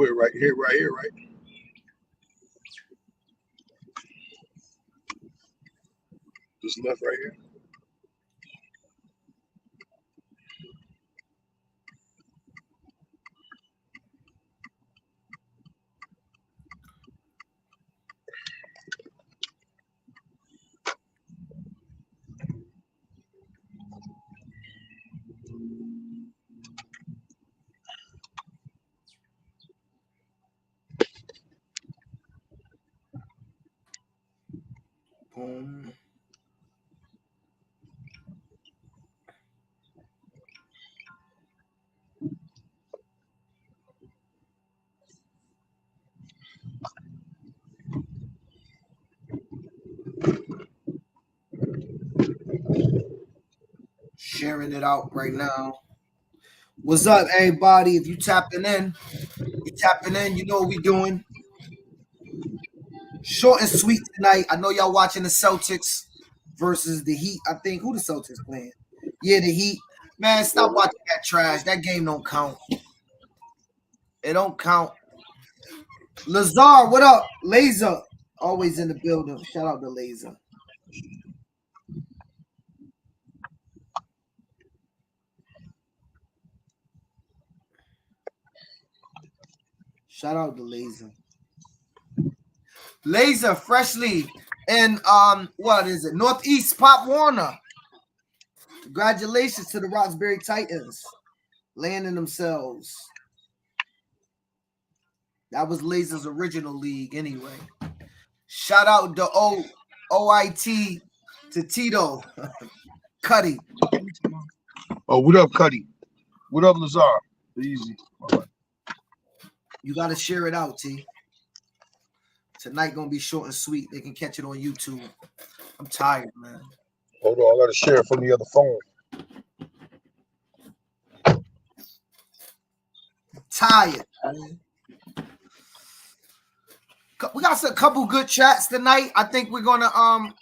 Where right here, right? This left right here. Boom. Sharing it out right now. What's up, everybody? If you tapping in, you know what we doing. Short and sweet tonight. I know y'all watching the Celtics versus the Heat. I think who the Celtics playing? Yeah, the Heat. Man, stop watching that trash. That game don't count. It don't count. Lazar, what up? Laser, always in the building. Shout out to Laser. Shout out to Laser. Laser freshly in what is it? Northeast Pop Warner. Congratulations to the Roxbury Titans landing themselves. That was Laser's original league anyway. Shout out to OIT to Tito. Cuddy. Oh, what up, Cuddy? What up, Lazar? Easy. All right. You got to share it out, T. Tonight gonna be short and sweet. They can catch it on YouTube. I'm tired, man. Hold on, I gotta share it from the other phone. Tired. Man. We got a couple good chats tonight. I think we're gonna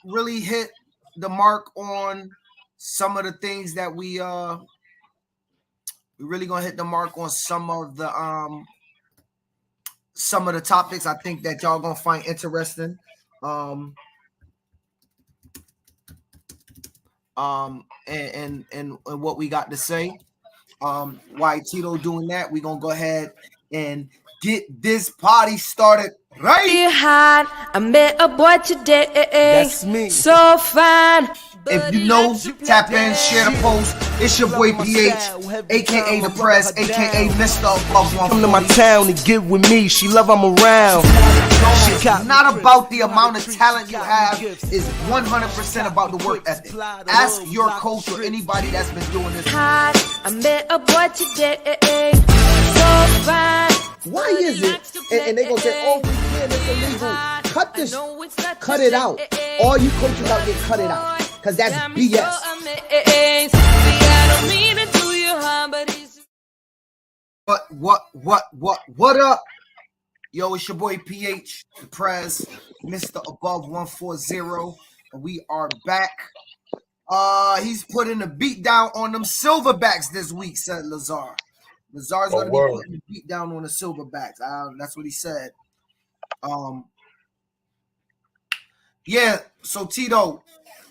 really hit the mark on some of the things that we're really gonna hit the mark on some of the topics I think that y'all gonna find interesting. And what we got to say. Why Tito doing that? We're gonna go ahead and get this party started right. I met a boy today. That's me. So fine. If you know, tap in, share the post. It's your boy PH, aka the Press, aka Mr. Above One. Come to my town and get with me. She love I'm around. It's not about the amount of talent you have. It's 100% about the work ethic. Ask your coach or anybody that's been doing this. I met a boy today. So fine. Why is it? And they gonna say, oh, yeah, that's illegal. Cut this. Cut it out. All you coaches out there, cut it out. Because that's BS. What up? Yo, it's your boy PH, the Prez, Mr. Above 140. And we are back. He's putting a beat down on them Silverbacks this week, said Lazar. Lazar's going to be putting a beat down on the Silverbacks. That's what he said. Yeah, so Tito,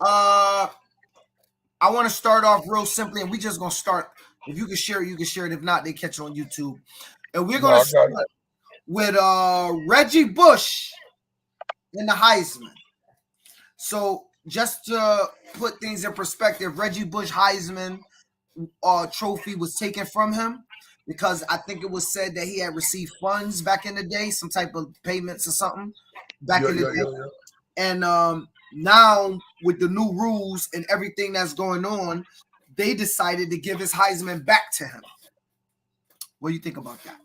I want to start off real simply, and we just going to start. If you can share it, you can share it. If not, they catch it on YouTube. And we're going to start with Reggie Bush in the Heisman. So just to put things in perspective, Reggie Bush Heisman trophy was taken from him because I think it was said that he had received funds back in the day, some type of payments or something back in the day. And now with the new rules and everything that's going on, they decided to give his Heisman back to him. What do you think about that?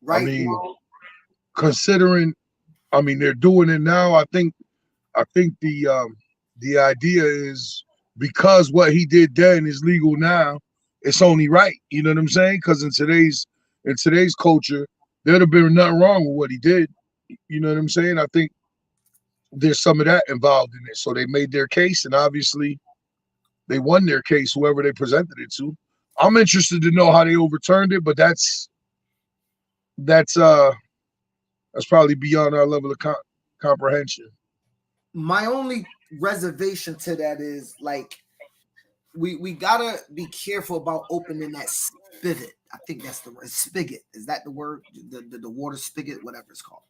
Right? I mean, considering, they're doing it now. I think the idea is because what he did then is legal now, it's only right. You know what I'm saying? Because in today's culture, there'd have been nothing wrong with what he did. You know what I'm saying? I think there's some of that involved in it. So they made their case, and obviously they won their case, whoever they presented it to. I'm interested to know how they overturned it, but that's that's probably beyond our level of comprehension. My only reservation to that is like we gotta be careful about opening that spigot. I think that's the word. Spigot. Is that the word? The water spigot, whatever it's called.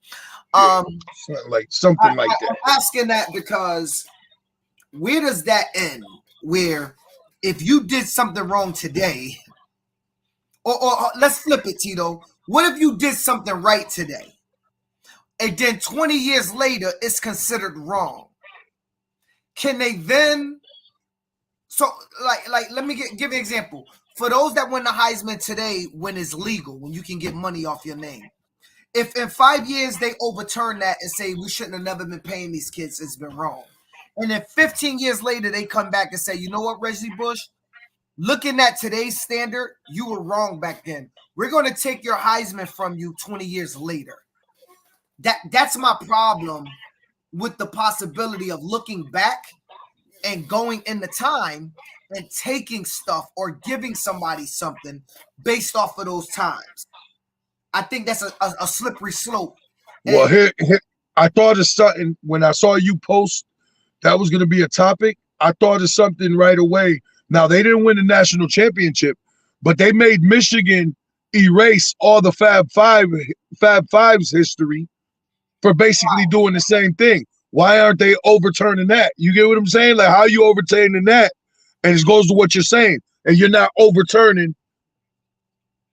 Something like that. I'm asking that because where does that end? Where if you did something wrong today, or let's flip it, Tito. What if you did something right today? And then 20 years later, it's considered wrong. Can they then? So, let me give an example. For those that win the Heisman today, when it's legal, when you can get money off your name. If in 5 years they overturn that and say we shouldn't have never been paying these kids, it's been wrong. And then 15 years later, they come back and say, you know what, Reggie Bush? Looking at today's standard, you were wrong back then. We're going to take your Heisman from you 20 years later. That's my problem with the possibility of looking back and going in the time and taking stuff or giving somebody something based off of those times. I think that's a slippery slope. Well, here, I thought of something when I saw you post that was going to be a topic. I thought of something right away. Now, they didn't win the national championship, but they made Michigan erase all the Fab Five's history for basically doing the same thing. Why aren't they overturning that? You get what I'm saying? Like, how are you overturning that? And it goes to what you're saying. And you're not overturning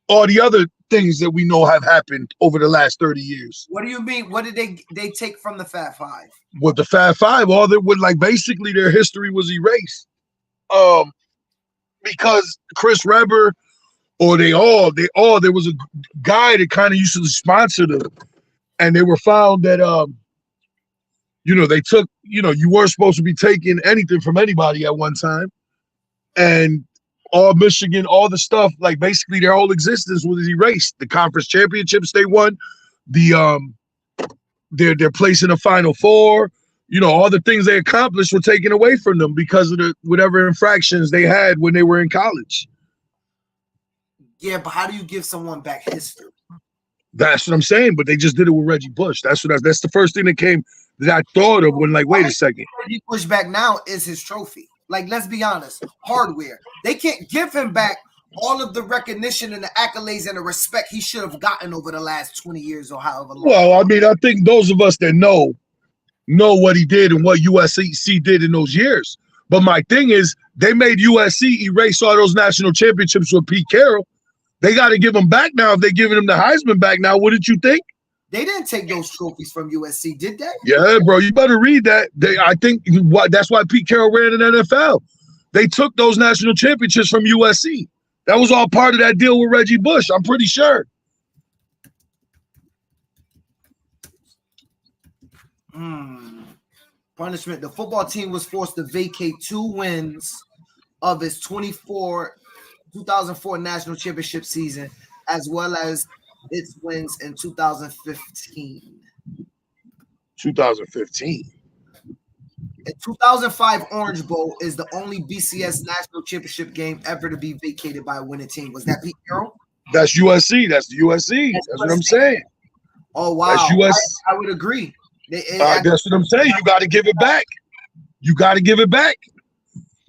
all the other things that we know have happened over the last 30 years. What do you mean? What did they take from the Fab Five? With the Fab Five, all that would basically their history was erased. Because Chris Webber, or there was a guy that kind of used to sponsor them, and they were found that they took, you weren't supposed to be taking anything from anybody at one time. And all Michigan, all the stuff, basically their whole existence was erased. The conference championships they won, their place in the Final Four, all the things they accomplished were taken away from them because of whatever infractions they had when they were in college. Yeah, but how do you give someone back history? That's what I'm saying. But they just did it with Reggie Bush. That's the first thing that I thought of when wait a second. Reggie Bush back now is his trophy. Let's be honest, hardware. They can't give him back all of the recognition and the accolades and the respect he should have gotten over the last 20 years or however long. Well, I mean, I think those of us that know what he did and what USC did in those years. But my thing is, they made USC erase all those national championships with Pete Carroll. They got to give them back now. If they're giving them the Heisman back now, wouldn't you think? They didn't take those trophies from USC, did they? Yeah, bro, you better read that. I think that's why Pete Carroll ran in the NFL. They took those national championships from USC. That was all part of that deal with Reggie Bush, I'm pretty sure. Punishment. The football team was forced to vacate 2 wins of its 2004 national championship season, as well as its wins in 2015. 2015. The 2005 Orange Bowl is the only BCS national championship game ever to be vacated by a winning team. Was that Pete Carroll? That's USC. That's the USC. That's what I'm saying. Oh, wow. That's USC. I would agree. That's what I'm saying. You got to give it back. You got to give it back.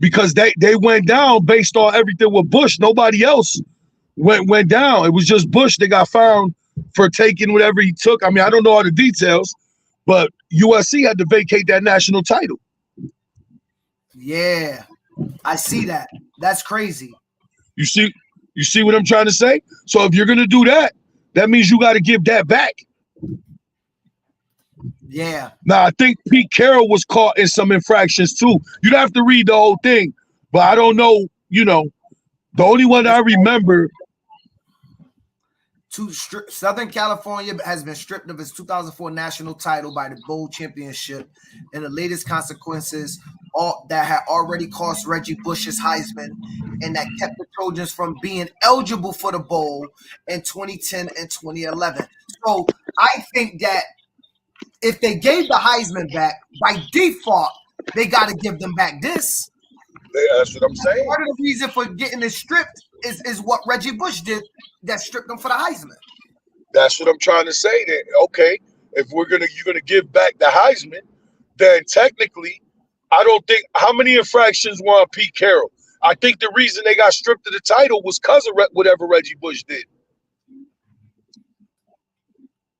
Because they went down based on everything with Bush. Nobody else went down. It was just Bush that got found for taking whatever he took. I mean, I don't know all the details, but USC had to vacate that national title. Yeah, I see that. That's crazy. You see what I'm trying to say? So if you're gonna do that, that means you got to give that back. Yeah. Now, I think Pete Carroll was caught in some infractions too. You'd have to read the whole thing, but I don't know, the only one I remember. Southern California has been stripped of its 2004 national title by the Bowl Championship, and the latest consequences that had already cost Reggie Bush his Heisman and that kept the Trojans from being eligible for the Bowl in 2010 and 2011. So I think that if they gave the Heisman back, by default, they got to give them back this. That's what I'm saying. Part of the reason for getting it stripped is what Reggie Bush did that stripped them for the Heisman. That's what I'm trying to say. That okay, if you're gonna give back the Heisman, then technically, I don't think how many infractions were on Pete Carroll. I think the reason they got stripped of the title was because of whatever Reggie Bush did.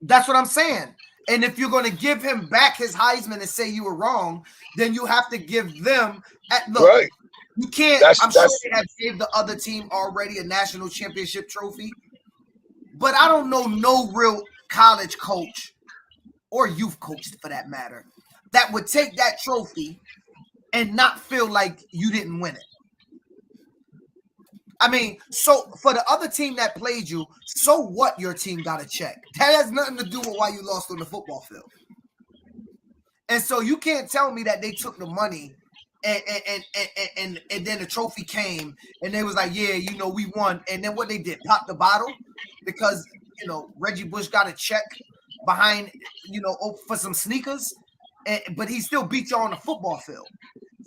That's what I'm saying. And if you're going to give him back his Heisman and say you were wrong, then you have to give them look. Right. You can't. I'm sure they have gave the other team already a national championship trophy, but I don't know no real college coach or youth coach for that matter that would take that trophy and not feel like you didn't win it. I mean, so for the other team that played you, so what your team got a check? That has nothing to do with why you lost on the football field. And so you can't tell me that they took the money and then the trophy came and they was like, yeah, you know, we won. And then what they did, pop the bottle because, you know, Reggie Bush got a check behind, you know, for some sneakers, but he still beat you on the football field.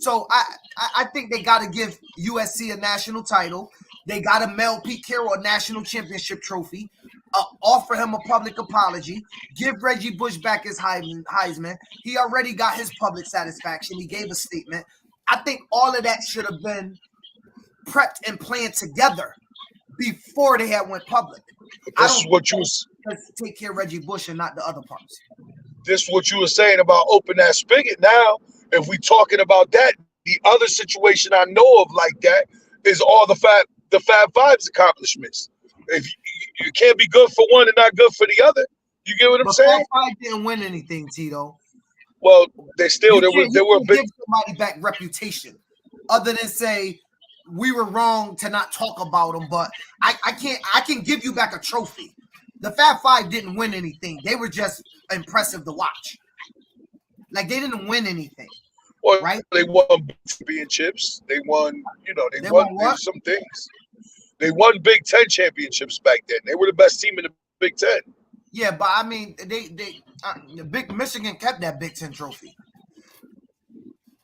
So I think they got to give USC a national title. They got to mail Pete Carroll a national championship trophy, offer him a public apology, give Reggie Bush back his Heisman. He already got his public satisfaction. He gave a statement. I think all of that should have been prepped and planned together before they had went public. This is what you was take care of Reggie Bush and not the other parts. This is what you were saying about open that spigot. Now, if we talking about that, the other situation I know of like that is all the Fab Five's accomplishments. If you can't be good for one and not good for the other, you get what I'm saying? Fab Five didn't win anything, Tito. Well, they still they were big. Give somebody back reputation, other than say we were wrong to not talk about them. But I can give you back a trophy. The Fab Five didn't win anything. They were just impressive to watch. Like they didn't win anything. Well, right? They won championships. They won, you know, they won some things. They won Big Ten championships back then. They were the best team in the Big Ten. Yeah, but I mean, the Big Michigan kept that Big Ten trophy.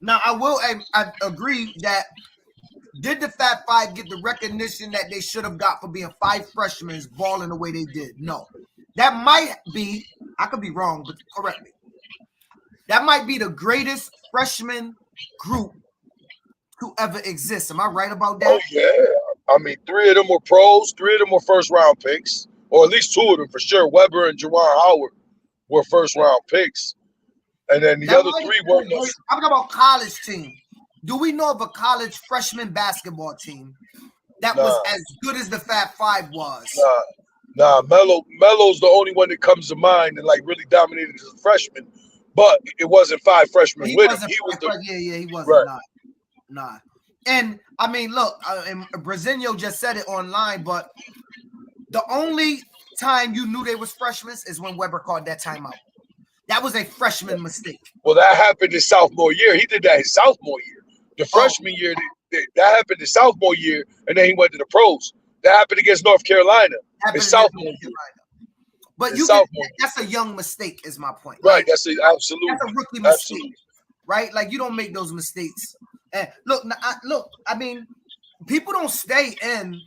Now, I agree that did the Fab Five get the recognition that they should have got for being five freshmen balling the way they did? No. That might be, I could be wrong, but correct me. That might be the greatest freshman group to ever exist. Am I right about that? Oh, yeah. I mean, 3 of them were pros. 3 of them were first-round picks, or at least 2 of them for sure. Weber and Juwan Howard were first-round picks. And then the other 3 weren't. I'm talking about college team. Do we know of a college freshman basketball team that was as good as the Fab Five was? Nah. Melo's the only one that comes to mind and like really dominated as a freshman. But it wasn't 5 freshmen with him. He was he wasn't. Right. Nah. And I mean, look, and Brazinho just said it online, but the only time you knew they was freshmen is when Weber called that timeout. That was a freshman mistake. Well, that happened his sophomore year. He did that his sophomore year. The freshman year, that happened his sophomore year, and then he went to the pros. That happened against North Carolina. His sophomore year. But that's a young mistake, is my point. Right, that's absolutely. That's a rookie mistake, right? Like you don't make those mistakes. And look, I mean, people don't stay in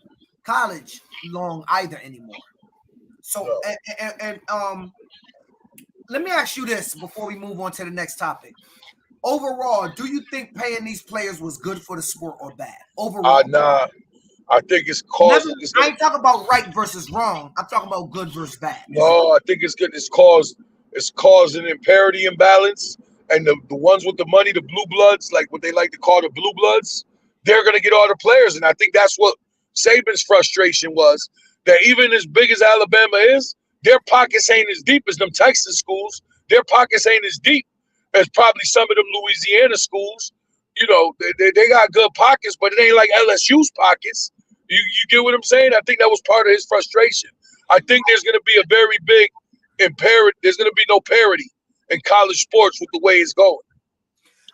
college long either anymore. So, let me ask you this before we move on to the next topic. Overall, do you think paying these players was good for the sport or bad? Overall, nah. I think it's caused. I ain't talking about right versus wrong. I'm talking about good versus bad. No, I think it's good. It's caused an imparity imbalance, and the ones with the money, the blue bloods, like what they like to call the blue bloods, they're gonna get all the players, and I think that's what Saban's frustration was. That even as big as Alabama is, their pockets ain't as deep as them Texas schools. Their pockets ain't as deep as probably some of them Louisiana schools. You know, they got good pockets, but it ain't like LSU's pockets. You get what I'm saying? I think that was part of his frustration. I think there's going to be a very big imperative. There's going to be no parity in college sports with the way it's going.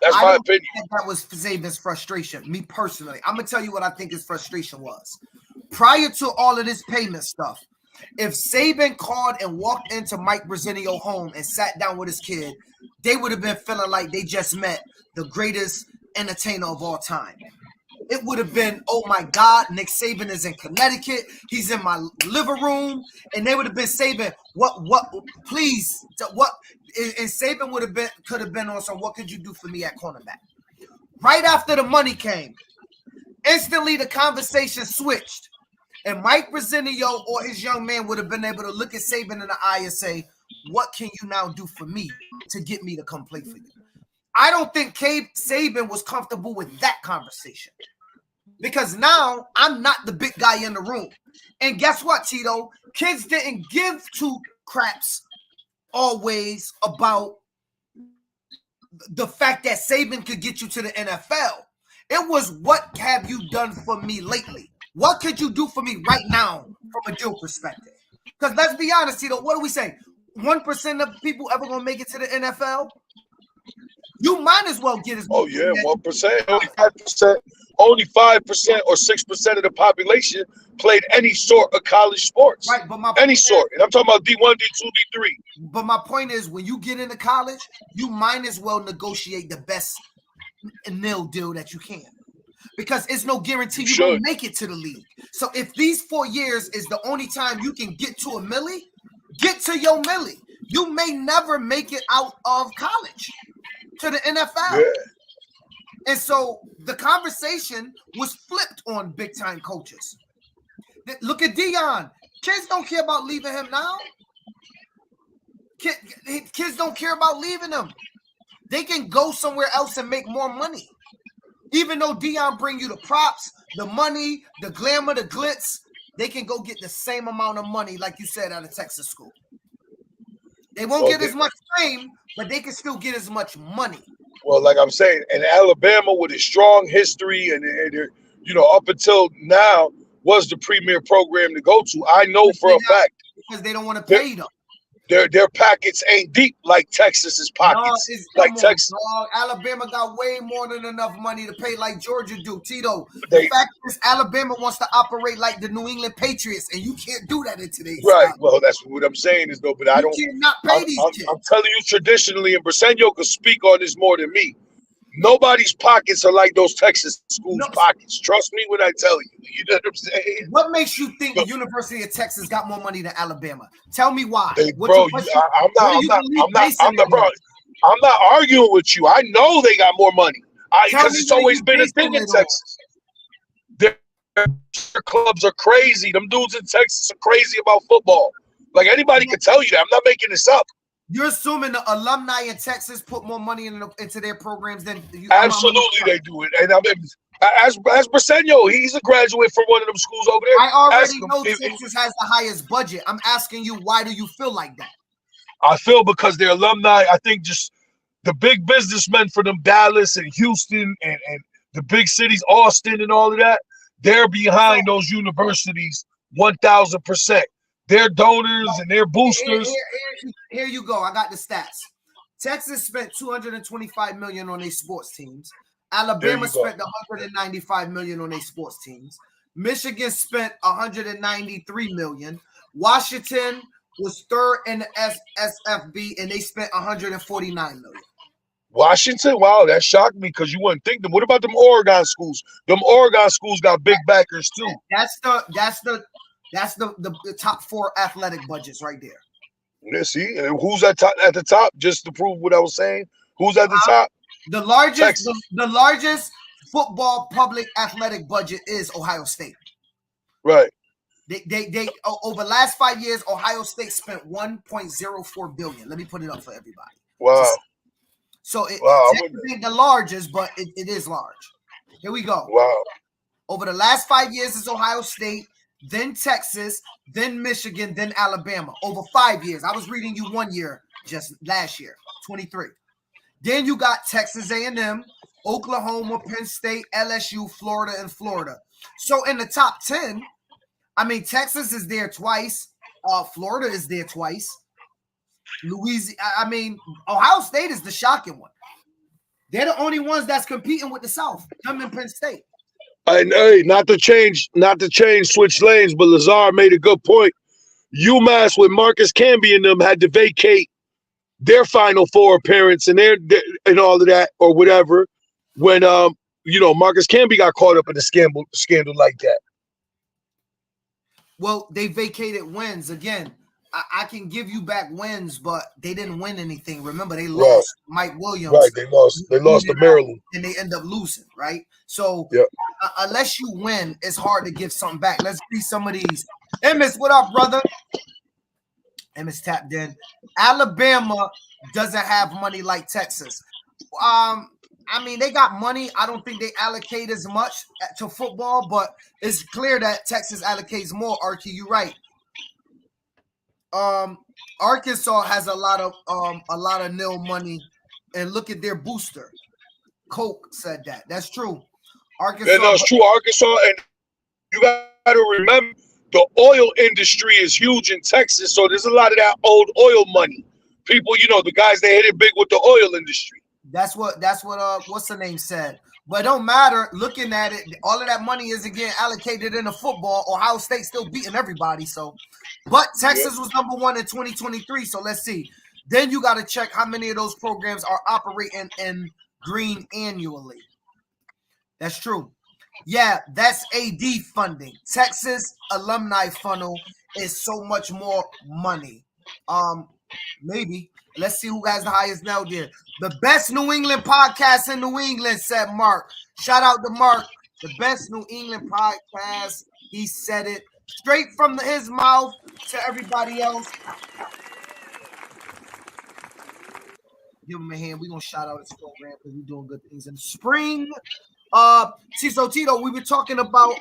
That's my opinion. That was Saban's frustration. Me personally, I'm going to tell you what I think his frustration was. Prior to all of this payment stuff, if Saban called and walked into Mike Brazinio home and sat down with his kid, they would have been feeling like they just met the greatest entertainer of all time. it would have been, oh my God, Nick Saban is in Connecticut. He's in my living room. And they would have been Saban, please, what? And Saban could have been on some, what could you do for me at cornerback? Right after the money came, instantly the conversation switched. And Mike Brazilio or his young man would have been able to look at Saban in the eye and say, what can you now do for me to get me to come play for you? I don't think Saban was comfortable with that conversation because now I'm not the big guy in the room. And guess what, Tito? Kids didn't give two craps always about the fact that Saban could get you to the NFL. It was, what have you done for me lately? What could you do for me right now from a deal perspective? Because let's be honest, Tito, what do we say? 1% of people ever going to make it to the NFL? You might as well get as much. Oh, yeah, 1%. Only 5%. Only 5% or 6% of the population played any sort of college sports. Right, but any sort. And I'm talking about D1, D2, D3. But my point is, when you get into college, you might as well negotiate the best nil deal that you can. Because it's no guarantee you're going to make it to the league. So if these 4 years is the only time you can get to a milli, get to your milli. You may never make it out of college to the NFL. Yeah. And so the conversation was flipped on big-time coaches. Look at Deion. Kids don't care about leaving him now. Kids don't care about leaving him. They can go somewhere else and make more money. Even though Deion bring you the props, the money, the glamour, the glitz, they can go get the same amount of money, like you said, out of Texas school. They won't get as much fame, but they can still get as much money. Well, like I'm saying, in Alabama with a strong history and up until now was the premier program to go to. I know for a fact. Because they don't want to pay them. Their pockets ain't deep like Texas's pockets. Texas. No, Alabama got way more than enough money to pay like Georgia do. Tito, the fact is Alabama wants to operate like the New England Patriots, and you can't do that in today's right. time. Well, that's what I'm saying is though, but I don't. Cannot pay these kids. I'm telling you traditionally, and Briseño could speak on this more than me. Nobody's pockets are like those Texas schools' pockets. Trust me when I tell you. You know what I'm saying? What makes you think the University of Texas got more money than Alabama? Tell me why. I'm not arguing with you. I know they got more money. Because it's always been a thing in Texas. Their clubs are crazy. Them dudes in Texas are crazy about football. Like anybody can tell you that. I'm not making this up. You're assuming the alumni in Texas put more money into their programs than you. Absolutely, they do it. And I mean, as Briseño, he's a graduate from one of them schools over there. I already know Texas has the highest budget. I'm asking you, why do you feel like that? I feel because their alumni, I think just the big businessmen for them, Dallas and Houston and the big cities, Austin and all of that, they're behind those universities 1,000%. Their donors and their boosters. Here you go. I got the stats. Texas spent $225 million on their sports teams. Alabama spent $195 million on their sports teams. Michigan spent $193 million. Washington was third in the SFB, and they spent $149 million. Washington? Wow, that shocked me because you wouldn't think them. What about them Oregon schools? Them Oregon schools got big backers too. That's the top 4 athletic budgets right there. Yeah, see, and who's at the top? Just to prove what I was saying, who's at the top? The largest football public athletic budget is Ohio State. Right. They over the last 5 years, Ohio State spent $1.04 billion. Let me put it up for everybody. Wow. So it ain't the largest, but it is large. Here we go. Wow. Over the last 5 years, it's Ohio State, then Texas, then Michigan, then Alabama. Over 5 years. I was reading you 1 year just last year, 23. Then you got Texas A&M, Oklahoma, Penn State, LSU, Florida, and Florida. So in the top 10, I mean, Texas is there twice. Florida is there twice. Ohio State is the shocking one. They're the only ones that's competing with the South. Them and Penn State. And hey, not to change switch lanes, but Lazar made a good point. UMass with Marcus Camby and them had to vacate their Final Four appearance and all of that or whatever when Marcus Camby got caught up in a scandal like that. Well, they vacated wins again. I can give you back wins, but they didn't win anything. Remember, they lost Mike Williams. Right, they lost to Maryland. And they end up losing, right? So yep. Unless you win, it's hard to give something back. Let's see some of these. Emmis, what up, brother? Emmis tapped in. Alabama doesn't have money like Texas. They got money. I don't think they allocate as much to football, but it's clear that Texas allocates more. Archie, you're right. Arkansas has a lot of nil money, and look at their booster. Coke said that. That's true. Arkansas. Yeah, no, it's true. Arkansas, and you got to remember the oil industry is huge in Texas, so there's a lot of that old oil money. People, the guys that hit it big with the oil industry. That's what what's the name said. But it don't matter. Looking at it, all of that money isn't getting allocated into football. Ohio State still beating everybody. So, but Texas was number 1 in 2023. So let's see. Then you got to check how many of those programs are operating in green annually. That's true. Yeah, that's AD funding. Texas alumni funnel is so much more money. Maybe. Let's see who has the highest now there. The best New England podcast in New England, said Mark. Shout out to Mark. The best New England podcast. He said it straight from his mouth to everybody else. Give him a hand. We're going to shout out his program because we're doing good things in the spring. Tito, we were talking about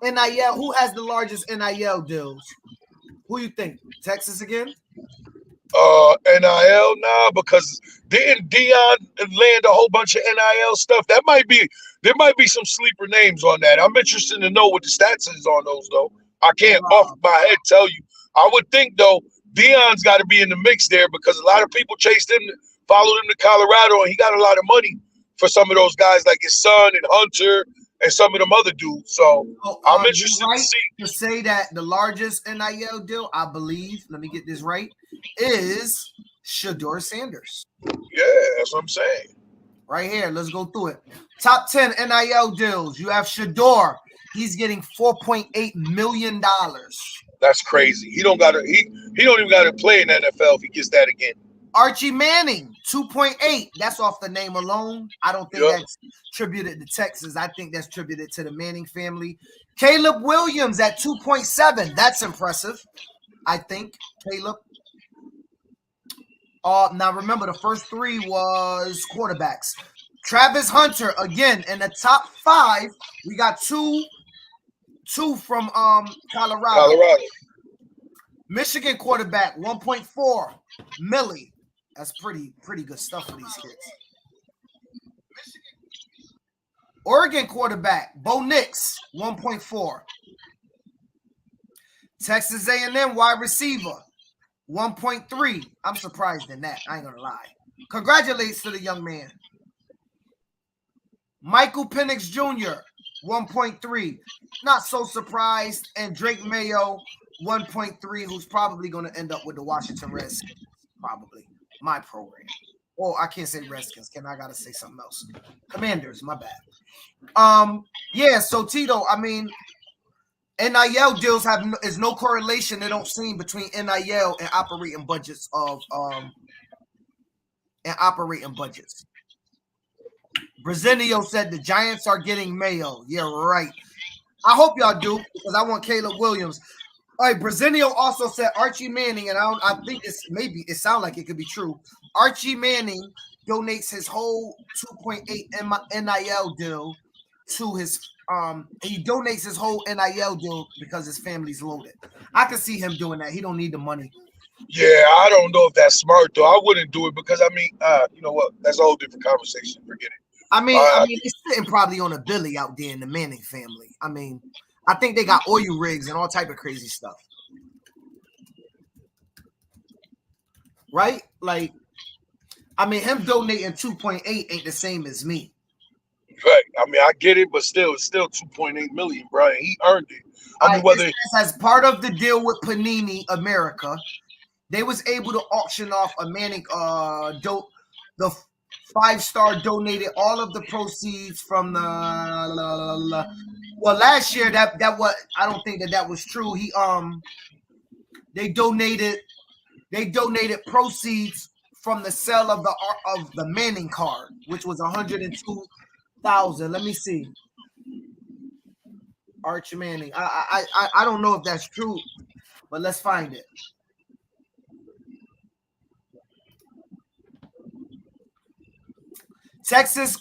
NIL. Who has the largest NIL deals? Who you think? Texas again? NIL now, because didn't Dion land a whole bunch of NIL stuff? There might be some sleeper names on that. I'm interested to know what the stats is on those, though. I can't off my head tell you. I would think, though, Dion's got to be in the mix there because a lot of people chased him, followed him to Colorado, and he got a lot of money for some of those guys like his son and Hunter and some of them other dudes. So I'm interested to see. To say that the largest NIL deal, I believe, let me get this right, is Shedeur Sanders. Yeah, that's what I'm saying. Right here, let's go through it. Top 10 NIL deals. You have Shedeur. He's getting $4.8 million. That's crazy. He don't even gotta play in the NFL if he gets that again. Archie Manning, 2.8. That's off the name alone. I don't think that's attributed to Texas. I think that's attributed to the Manning family. Caleb Williams at 2.7. That's impressive, I think. Caleb. Now remember, the first 3 was quarterbacks. Travis Hunter, again, in the top 5. We got two from Colorado. Michigan quarterback, 1.4. Millie. That's pretty good stuff for these kids. Oregon quarterback, Bo Nix, 1.4. Texas A&M wide receiver, 1.3. I'm surprised in that. I ain't gonna lie. Congratulations to the young man. Michael Penix Jr., 1.3. Not so surprised. And Drake Mayo, 1.3, who's probably going to end up with the Washington Redskins. Probably. My program. Well, I can't say Redskins. I got to say something else. Commanders, my bad. Yeah, so Tito, I mean, NIL deals is no correlation they don't seem between NIL and operating budgets Brazinio said the Giants are getting Mayo. Yeah, right. I hope y'all do because I want Caleb Williams. All right, Brazinio also said Archie Manning, and I think it sounds like it could be true. Archie Manning donates his whole 2.8 NIL deal to his he donates his whole NIL deal because his family's loaded. I can see him doing that. He don't need the money. Yeah, I don't know if that's smart though. I wouldn't do it because you know what? That's a whole different conversation. Forget it. I mean, he's sitting probably on a Billy out there in the Manning family. I mean, I think they got oil rigs and all type of crazy stuff. Right? Like, I mean, him donating 2.8 ain't the same as me. Right. I mean, I get it, but still, it's still 2.8 million, bro. He earned it. I mean, whether as part of the deal with Panini America, they was able to auction off a Manning the 5-star donated all of the proceeds from the. Well, last year that was, I don't think that was true. They donated proceeds from the sale of the Manning card, which was $102,000. Let me see. Arch Manning. I don't know if that's true, but let's find it. Texas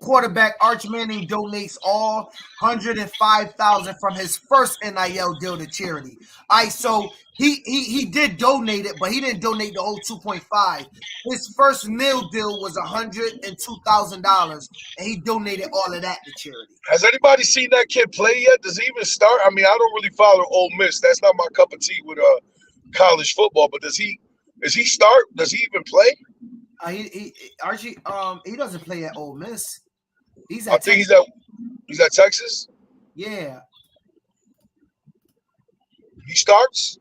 quarterback Arch Manning donates all $105,000 from his first NIL deal to charity. All right, so he did donate it, but he didn't donate the whole 2.5. His first NIL deal was $102,000, and he donated all of that to charity. Has anybody seen that kid play yet? Does he even start? I mean, I don't really follow Ole Miss. That's not my cup of tea with college football. But does he start? Does he even play? Archie, he doesn't play at Ole Miss. I think he's at Texas. Yeah. He starts?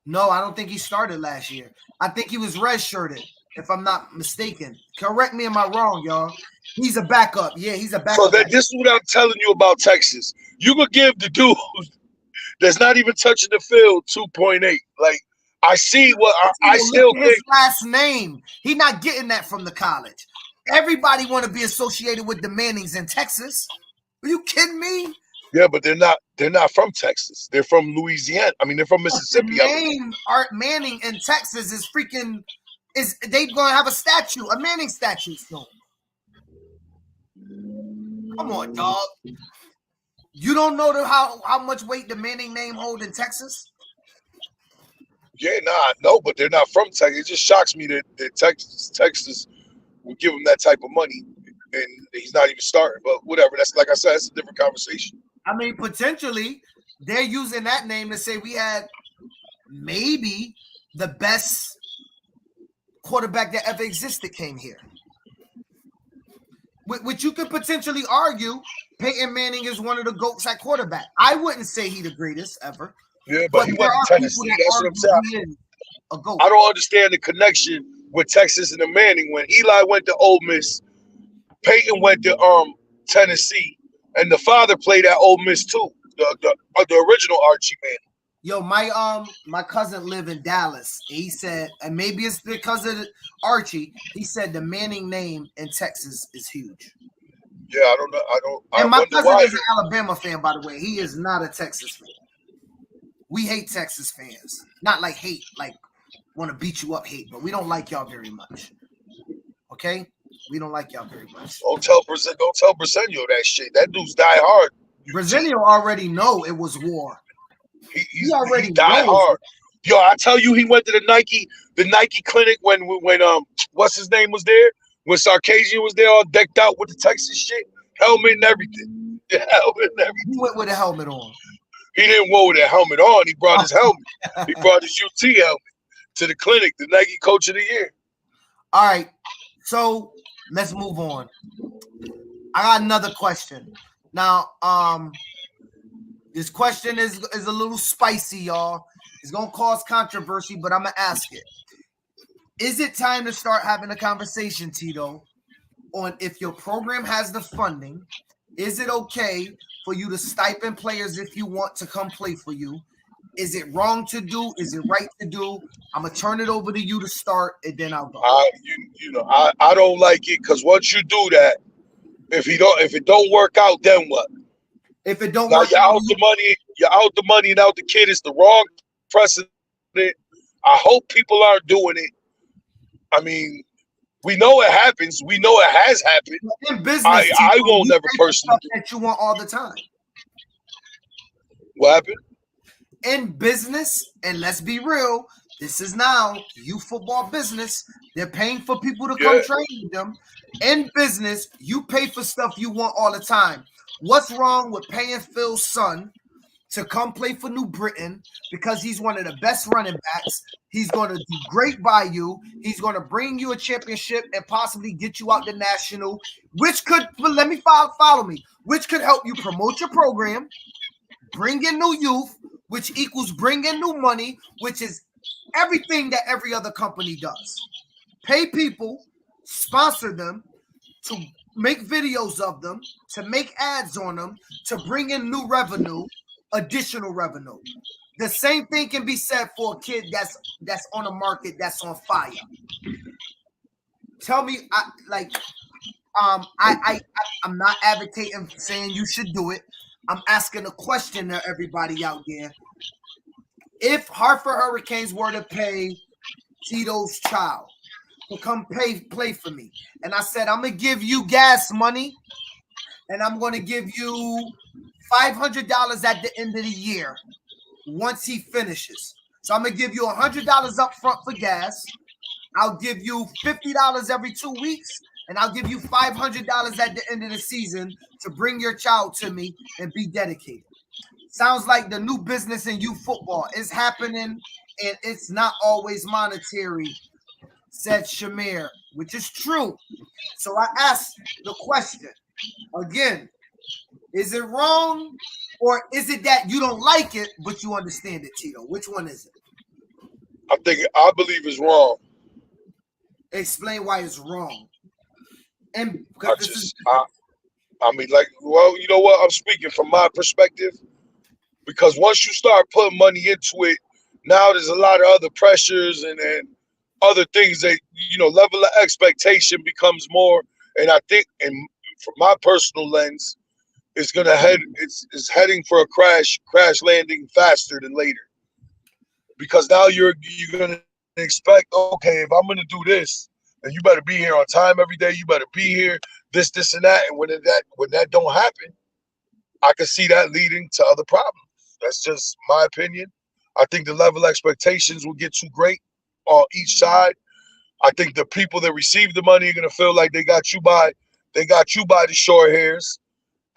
No, I don't think he started last year. I think he was red-shirted, if I'm not mistaken. Correct me, am I wrong, y'all? He's a backup. Yeah, he's a backup. So this is what I'm telling you about Texas. You could give the dude that's not even touching the field 2.8. Like, I see what I still think. His last name. He's not getting that from the college. Everybody want to be associated with the Mannings in Texas. Are you kidding me? Yeah, but they're not from Texas. They're from Louisiana. I mean, they're from Mississippi. The name Art Manning in Texas is freaking. They gonna have a Manning statue soon. Come on, dog. You don't know how much weight the Manning name hold in Texas? Yeah, no, but they're not from Texas. It just shocks me that Texas would give him that type of money, and he's not even starting. But whatever. That's, like I said, that's a different conversation. I mean, potentially, they're using that name to say we had maybe the best quarterback that ever existed came here. Which you could potentially argue Peyton Manning is one of the GOATs at quarterback. I wouldn't say he's the greatest ever. Yeah, but he went to Tennessee. That's what I'm saying. I don't understand the connection with Texas and the Manning. When Eli went to Ole Miss, Peyton went to Tennessee, and the father played at Ole Miss too. The original Archie Manning. Yo, my cousin lived in Dallas. He said, and maybe it's because of Archie. He said the Manning name in Texas is huge. Yeah, I don't know. And my cousin is an Alabama fan, by the way. He is not a Texas fan. We hate Texas fans. Not like hate, like want to beat you up hate, but we don't like y'all very much. Okay? We don't like y'all very much. Don't tell Brazilio that shit. That dude's die hard. Brazilio already know it was war. He already died hard. Yo, I tell you, he went to the Nike clinic when what's his name was there? When Sarkisian was there all decked out with the Texas shit, helmet and everything. The helmet and everything. He went with a helmet on. He didn't go with a helmet on. He brought his helmet. He brought his UT helmet to the clinic, the Nike Coach of the Year. All right. So let's move on. I got another question. Now, this question is a little spicy, y'all. It's gonna cause controversy, but I'm gonna ask it. Is it time to start having a conversation, Tito, on if your program has the funding? Is it okay for you to stipend players if you want to come play for you? Is it wrong to do? Is it right to do? I'm gonna turn it over to you to start, and then I'll go. I don't like it because once you do that, if it don't work out, then what? If it don't now work you're out the money and out the kid. It's the wrong precedent. I hope people aren't doing it. I mean, we know it happens. We know it has happened. In business, I won't never personally do that you want all the time. What happened? In business, and let's be real, this is now youth football business. They're paying for people to come train with them. In business, you pay for stuff you want all the time. What's wrong with paying Phil's son to come play for New Britain because he's one of the best running backs? He's going to do great by you. He's going to bring you a championship and possibly get you out the national, which could, let me follow me, which could help you promote your program, bring in new youth, which equals bring in new money, which is everything that every other company does. Pay people sponsor them, to make videos of them, to make ads on them, to bring in new revenue, additional revenue. The same thing can be said for a kid that's on the market, that's on fire. Tell me, I'm not advocating saying you should do it. I'm asking a question to everybody out there. If Hartford Hurricanes were to pay Tito's child to come play for me, and I said, I'm going to give you gas money, and I'm going to give you $500 at the end of the year once he finishes. So I'm going to give you $100 up front for gas. I'll give you $50 every 2 weeks, and I'll give you $500 at the end of the season to bring your child to me and be dedicated. Sounds like the new business in youth football is happening, and it's not always monetary, said Shamir, which is true. So I asked the question again, is it wrong, or is it that you don't like it, but you understand it, Tito? Which one is it? I believe it's wrong. Explain why it's wrong. And I mean, like, well, you know what? I'm speaking from my perspective, because once you start putting money into it, now there's a lot of other pressures and other things that, you know, level of expectation becomes more. And I think, and from my personal lens, it's heading for a crash landing faster than later. Because now you're gonna expect, okay, if I'm gonna do this, then you better be here on time every day. You better be here, this, and that. And when that don't happen, I can see that leading to other problems. That's just my opinion. I think the level of expectations will get too great on each side. I think the people that receive the money are gonna feel like they got you by the short hairs.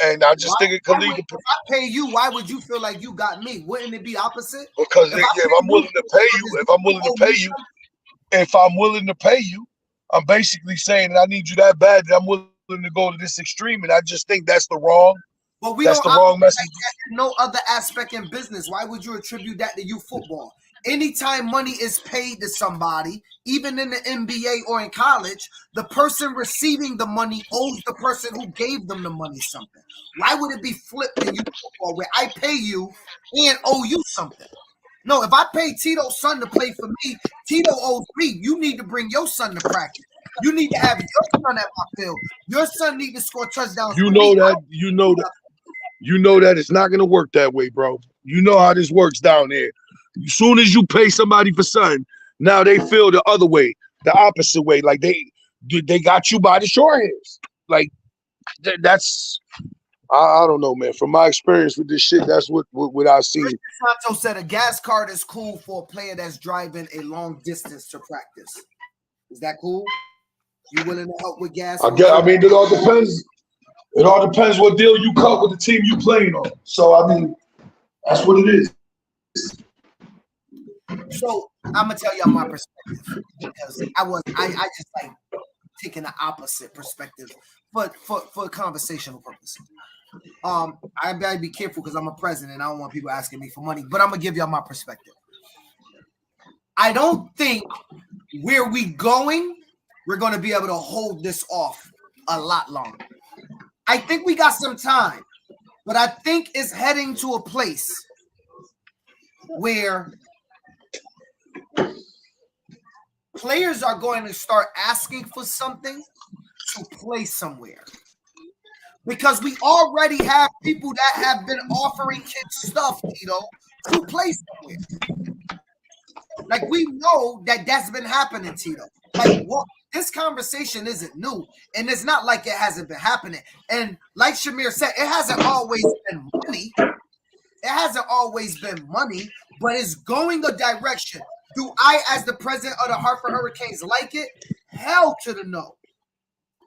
And I just think it could lead to. If I pay you, why would you feel like you got me? Wouldn't it be opposite? Because if I'm willing to pay you, I'm basically saying that I need you that bad that I'm willing to go to this extreme. And I just think that's the wrong. But that's the wrong message. Like no other aspect in business. Why would you attribute that to youth football? Anytime money is paid to somebody, even in the NBA or in college, the person receiving the money owes the person who gave them the money something. Why would it be flipped in youth football where I pay you and owe you something? No, if I pay Tito's son to play for me, Tito owes me. You need to bring your son to practice. You need to have your son at my field. Your son need to score touchdowns. You know that it's not going to work that way, bro. You know how this works down there. As soon as you pay somebody for something, now they feel the other way, the opposite way. Like they got you by the short hairs. Like that's, I don't know, man. From my experience with this shit, that's what I've seen. Santo said a gas card is cool for a player that's driving a long distance to practice. Is that cool? You willing to help with gas? I mean, it all depends. It all depends what deal you cut with the team you playing on. So I mean, that's what it is. So I'm gonna tell y'all my perspective because I just like taking the opposite perspective, but for conversational purposes. I gotta be careful because I'm a president. I don't want people asking me for money, but I'm gonna give y'all my perspective. I don't think where we going, we're gonna be able to hold this off a lot longer. I think we got some time, but I think it's heading to a place where players are going to start asking for something to play somewhere. Because we already have people that have been offering kids stuff, Tito, to play somewhere. Like, we know that that's been happening, Tito. Like, what? This conversation isn't new, and it's not like it hasn't been happening. And like Shamir said, it hasn't always been money. It hasn't always been money, but it's going a direction. Do I, as the president of the Hartford Hurricanes, like it? Hell to the no.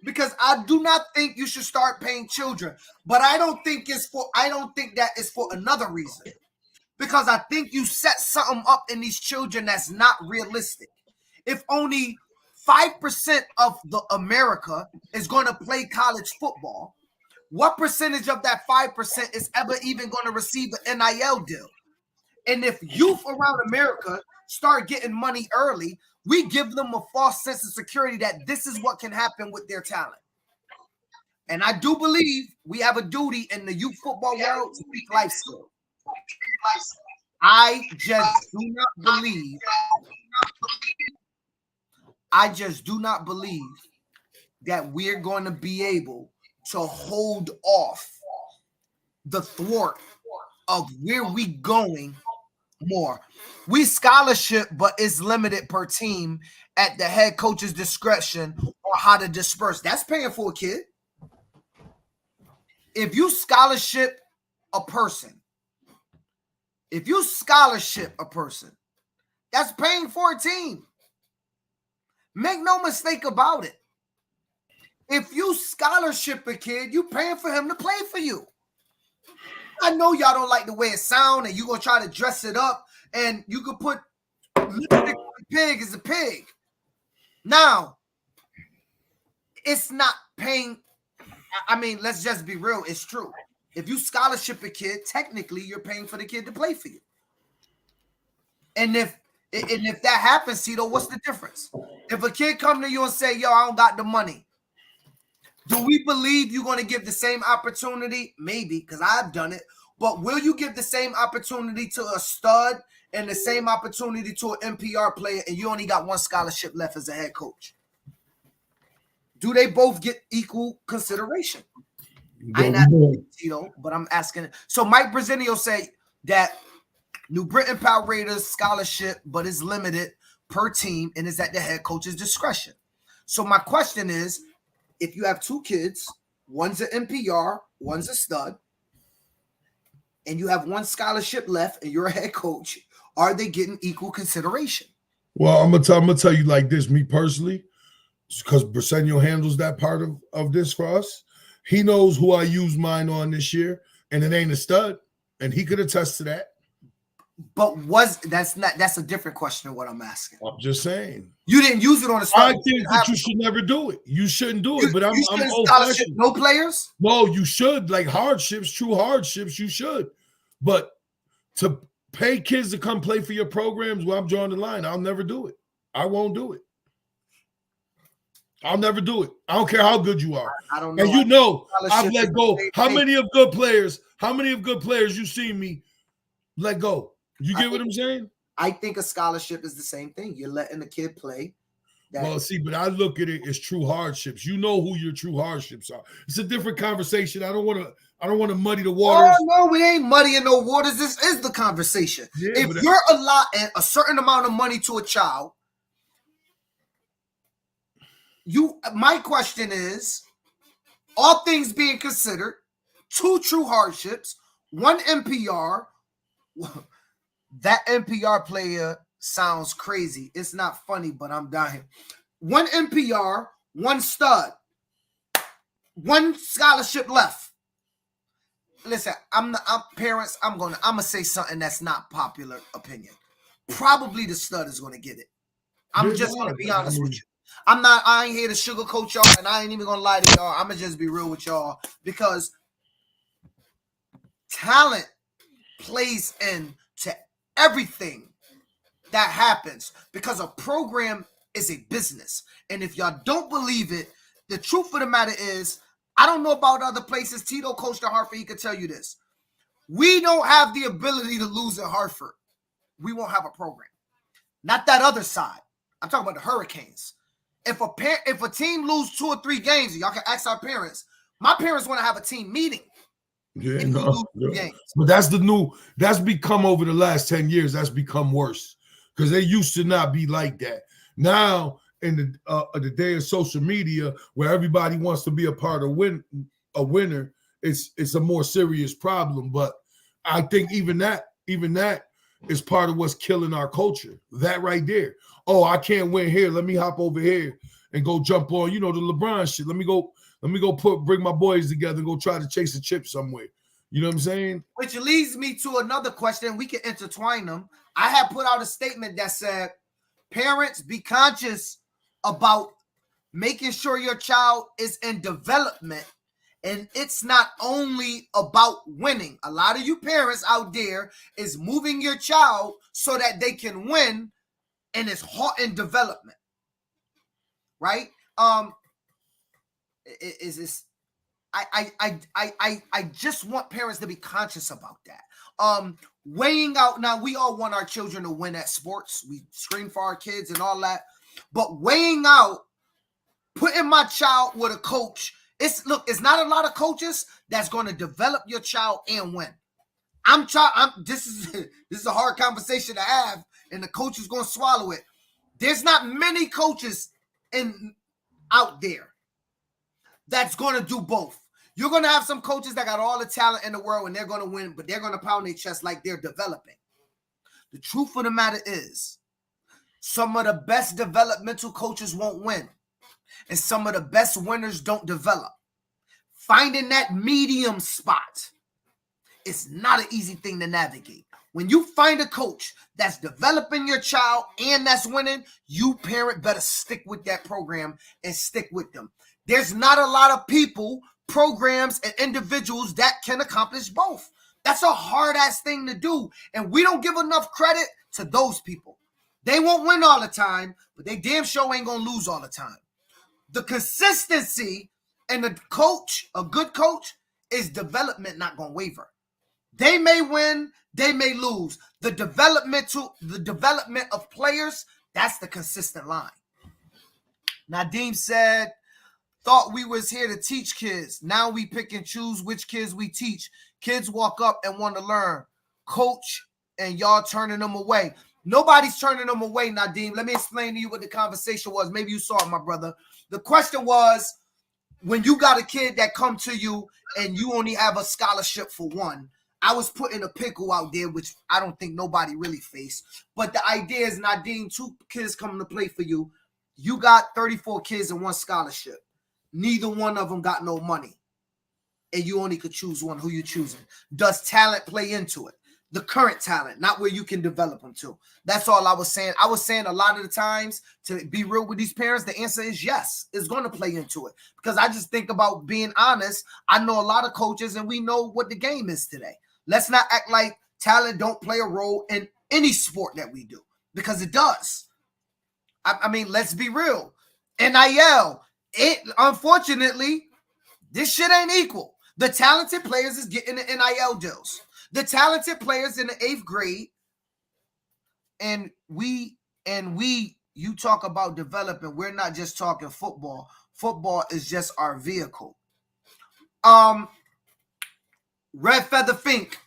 Because I do not think you should start paying children. But I don't think that is for another reason. Because I think you set something up in these children that's not realistic. If only 5% of the America is going to play college football, what percentage of that 5% is ever even going to receive an NIL deal? And if youth around America start getting money early, we give them a false sense of security that this is what can happen with their talent. And I do believe we have a duty in the youth football world to speak life skill. I just do not believe that we're going to be able to hold off the thwart of where we going more. We scholarship, but it's limited per team at the head coach's discretion on how to disperse. That's paying for a kid. If you scholarship a person, that's paying for a team. Make no mistake about it. If you scholarship a kid, you paying for him to play for you. I know y'all don't like the way it sounds, and you're going to try to dress it up, and you could put lipstick on a pig as a pig. Now, it's not paying. I mean, let's just be real. It's true. If you scholarship a kid, technically, you're paying for the kid to play for you. And if that happens, Tito, what's the difference? If a kid come to you and say, yo, I don't got the money, do we believe you're going to give the same opportunity? Maybe, because I've done it. But will you give the same opportunity to a stud and the same opportunity to an NPR player, and you only got one scholarship left as a head coach? Do they both get equal consideration? I ain't asking Tito, but I'm asking. So Mike Brazilio said that New Britain Power Raiders scholarship, but it's limited per team and is at the head coach's discretion. So my question is, if you have two kids, one's an NPR, one's a stud, and you have one scholarship left and you're a head coach, are they getting equal consideration? Well, I'm gonna tell you like this, me personally, because Briseño handles that part of this for us. He knows who I used mine on this year, and it ain't a stud, and he could attest to that. But that's a different question than what I'm asking. I'm just saying. You didn't use it on a stud. I think that you should never do it. You shouldn't do it, but I'm scholarship no players? No, you should. Like hardships, true hardships, you should. But to pay kids to come play for your programs, well, I'm drawing the line. I'll never do it. I won't do it. I'll never do it. I don't care how good you are. I don't know. And you know, I've let go. How many of good players you seen me let go? You get what I'm saying? I think a scholarship is the same thing. You're letting the kid play. Well, see, but I look at it as true hardships. You know who your true hardships are. It's a different conversation. I don't want to muddy the waters. Oh no, we ain't muddying no waters. This is the conversation. Yeah, if you're allotting a certain amount of money to a child, my question is, all things being considered, two true hardships, one NPR. That NPR player sounds crazy. It's not funny, but I'm dying. One NPR, one stud, one scholarship left. Listen, I'm parents. I'm gonna say something that's not popular opinion. Probably the stud is gonna get it. I'm just gonna be honest with you. I ain't here to sugarcoat y'all, and I ain't even gonna lie to y'all. I'm gonna just be real with y'all, because talent plays into everything that happens, because a program is a business. And if y'all don't believe it, the truth of the matter is, I don't know about other places. Tito coached at Hartford. He could tell you this. We don't have the ability to lose at Hartford. We won't have a program. Not that other side. I'm talking about the Hurricanes. If a team lose 2 or 3 games, y'all can ask our parents. My parents want to have a team meeting. Yeah, but that's become over the last 10 years. That's become worse, because they used to not be like that. Now, in the day of social media, where everybody wants to be a part of a winner, it's a more serious problem. But I think even that is part of what's killing our culture. That right there. Oh, I can't win here. Let me hop over here and go jump on, the LeBron shit. Let me go bring my boys together and go try to chase a chip somewhere. You know what I'm saying? Which leads me to another question. We can intertwine them. I had put out a statement that said, parents, be conscious about making sure your child is in development And it's not only about winning. A lot of you parents out there is moving your child so that they can win, and it's hard in development, right? Is this? I just want parents to be conscious about that. Weighing out. Now, we all want our children to win at sports. We scream for our kids and all that, but weighing out, putting my child with a coach. It's not a lot of coaches that's going to develop your child and win. This is a hard conversation to have, and the coach is going to swallow it. There's not many coaches out there that's going to do both. You're going to have some coaches that got all the talent in the world and they're going to win, but they're going to pound their chest like they're developing. The truth of the matter is, some of the best developmental coaches won't win. And some of the best winners don't develop. Finding that medium spot is not an easy thing to navigate. When you find a coach that's developing your child and that's winning, you parent better stick with that program and stick with them. There's not a lot of people, programs, and individuals that can accomplish both. That's a hard-ass thing to do. And we don't give enough credit to those people. They won't win all the time, but they damn sure ain't going to lose all the time. The consistency and the coach, a good coach, is development not going to waver. They may win, they may lose. The development of players, that's the consistent line. Nadeem said, thought we was here to teach kids. Now we pick and choose which kids we teach. Kids walk up and want to learn. Coach, and y'all turning them away. Nobody's turning them away, Nadeem. Let me explain to you what the conversation was. Maybe you saw it, my brother. The question was, when you got a kid that come to you and you only have a scholarship for one, I was putting a pickle out there, which I don't think nobody really faced. But the idea is, Nadeem, 2 kids coming to play for you. You got 34 kids and 1 scholarship. Neither one of them got no money. And you only could choose one. Who you choosing? Does talent play into it? The current talent, not where you can develop them to. That's all I was saying. I was saying a lot of the times, to be real with these parents, the answer is yes. It's going to play into it. Because I just think about being honest. I know a lot of coaches, and we know what the game is today. Let's not act like talent don't play a role in any sport that we do. Because it does. I mean, let's be real. NIL, unfortunately, this shit ain't equal. The talented players is getting the NIL deals. The talented players in the 8th grade, and you talk about development. We're not just talking football. Football is just our vehicle. Red Feather Fink.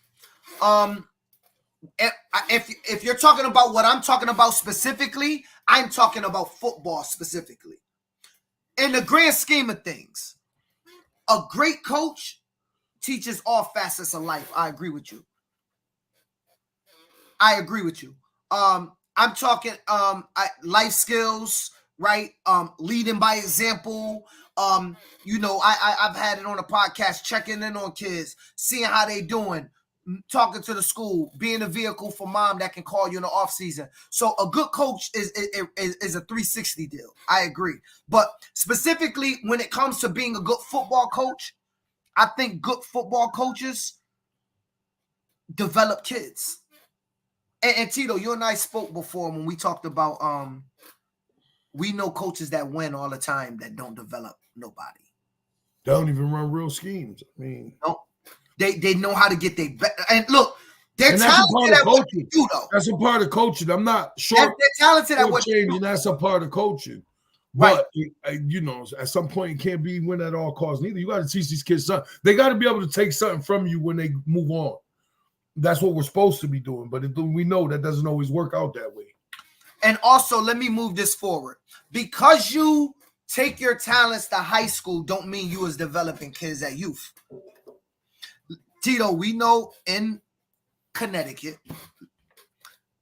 If you're talking about what I'm talking about specifically, I'm talking about football specifically. In the grand scheme of things, a great coach teaches all facets of life. I agree with you. I'm talking life skills, right? Leading by example. I've had it on a podcast, checking in on kids, seeing how they doing, talking to the school, being a vehicle for mom that can call you in the off season. So a good coach is a 360 deal. I agree. But specifically when it comes to being a good football coach, I think good football coaches develop kids. And Tito, you and I spoke before when we talked about we know coaches that win all the time that don't develop nobody. They don't even run real schemes. I mean, no, they know how to get their and look, they're talented at what they do, though. That's a part of coaching. I'm not sure they're talented at what they do. That's a part of coaching. Right. But, at some point, it can't be win at all costs neither. You got to teach these kids something. They got to be able to take something from you when they move on. That's what we're supposed to be doing. But we know that doesn't always work out that way. And also, let me move this forward. Because you take your talents to high school don't mean you was developing kids at youth. Tito, we know in Connecticut,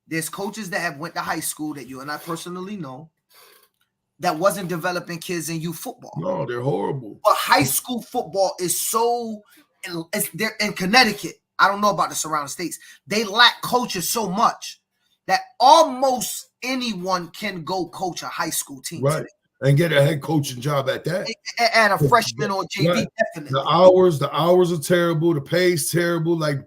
there's coaches that have went to high school that you and I personally know that wasn't developing kids in youth football. No, they're horrible. But high school football is they're in Connecticut. I don't know about the surrounding states. They lack coaches so much that almost anyone can go coach a high school team. Right. Today. and get a head coaching job at that. At a freshman or JV, Right. definitely. The hours are terrible. The pay's terrible. Like,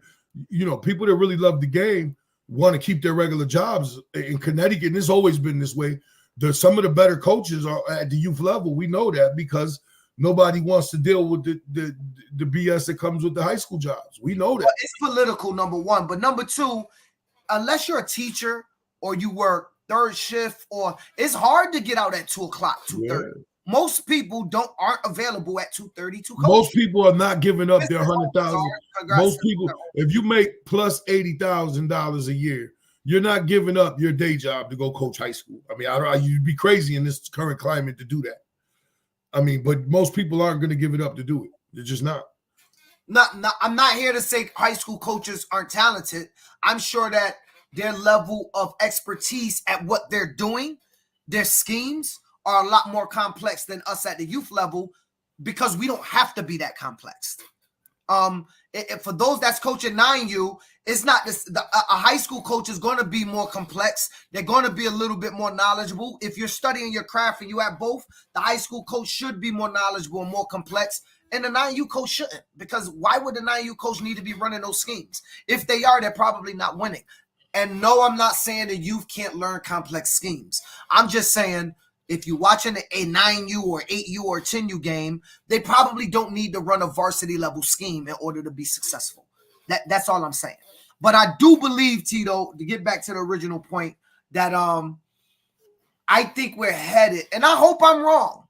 people that really love the game want to keep their regular jobs in Connecticut. And it's always been this way. Some of the better coaches are at the youth level. We know that because nobody wants to deal with the BS that comes with the high school jobs. We know that. Well, it's political, number one. But number two, unless you're a teacher or you work third shift, or it's hard to get out at 2 o'clock, 2:30. Yeah. Most people aren't available at 2:30 to coach. Most people are not giving up their $100,000. Most people, if you make plus $80,000 a year, you're not giving up your day job to go coach high school. I mean, you'd be crazy in this current climate to do that. I mean, but most people aren't going to give it up to do it. They're just not. I'm not here to say high school coaches aren't talented. I'm sure that their level of expertise at what they're doing, their schemes are a lot more complex than us at the youth level because we don't have to be that complex. For those that's coaching 9U, it's not this. A high school coach is going to be more complex. They're going to be a little bit more knowledgeable. If you're studying your craft and you have both, the high school coach should be more knowledgeable and more complex. And the 9U coach shouldn't, because why would the 9U coach need to be running those schemes? If they are, they're probably not winning. And no, I'm not saying the youth can't learn complex schemes. I'm just saying if you're watching a 9U or 8U or 10U game, they probably don't need to run a varsity level scheme in order to be successful. That's all I'm saying. But I do believe, Tito, to get back to the original point, that I think we're headed, and I hope I'm wrong,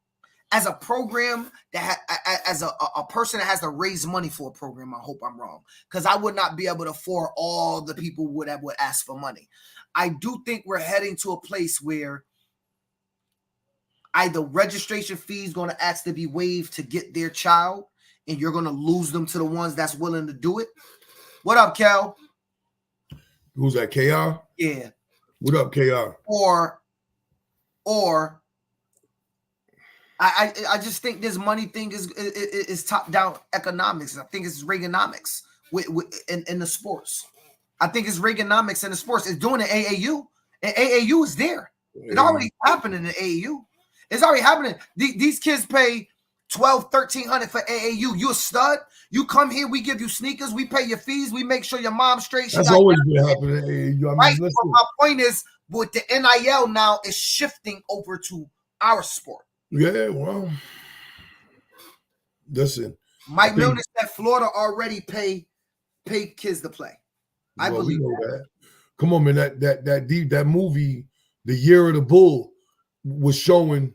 as a program that as a person that has to raise money for a program. I hope I'm wrong, because I would not be able to afford all the people would ask for money. I do think we're heading to a place where either registration fees going to ask to be waived to get their child, and you're going to lose them to the ones that's willing to do it. What up, Kel? Who's that, KR? Yeah. What up, KR? Or I just think this money thing is top-down economics. I think it's Reaganomics in the sports. I think it's Reaganomics in the sports. It's doing the AAU, and AAU is there. It already happened in the AAU. It's already happening. These kids pay $1,200, $1,300 for AAU. You a stud. You come here, we give you sneakers, we pay your fees, we make sure your mom's straight. That's always been happening at AAU. Right. But my point is, with the NIL now is shifting over to our sport. Yeah, well, listen. Mike Milner said Florida already pay kids to play. I believe that. Come on, man. That movie, The Year of the Bull, was showing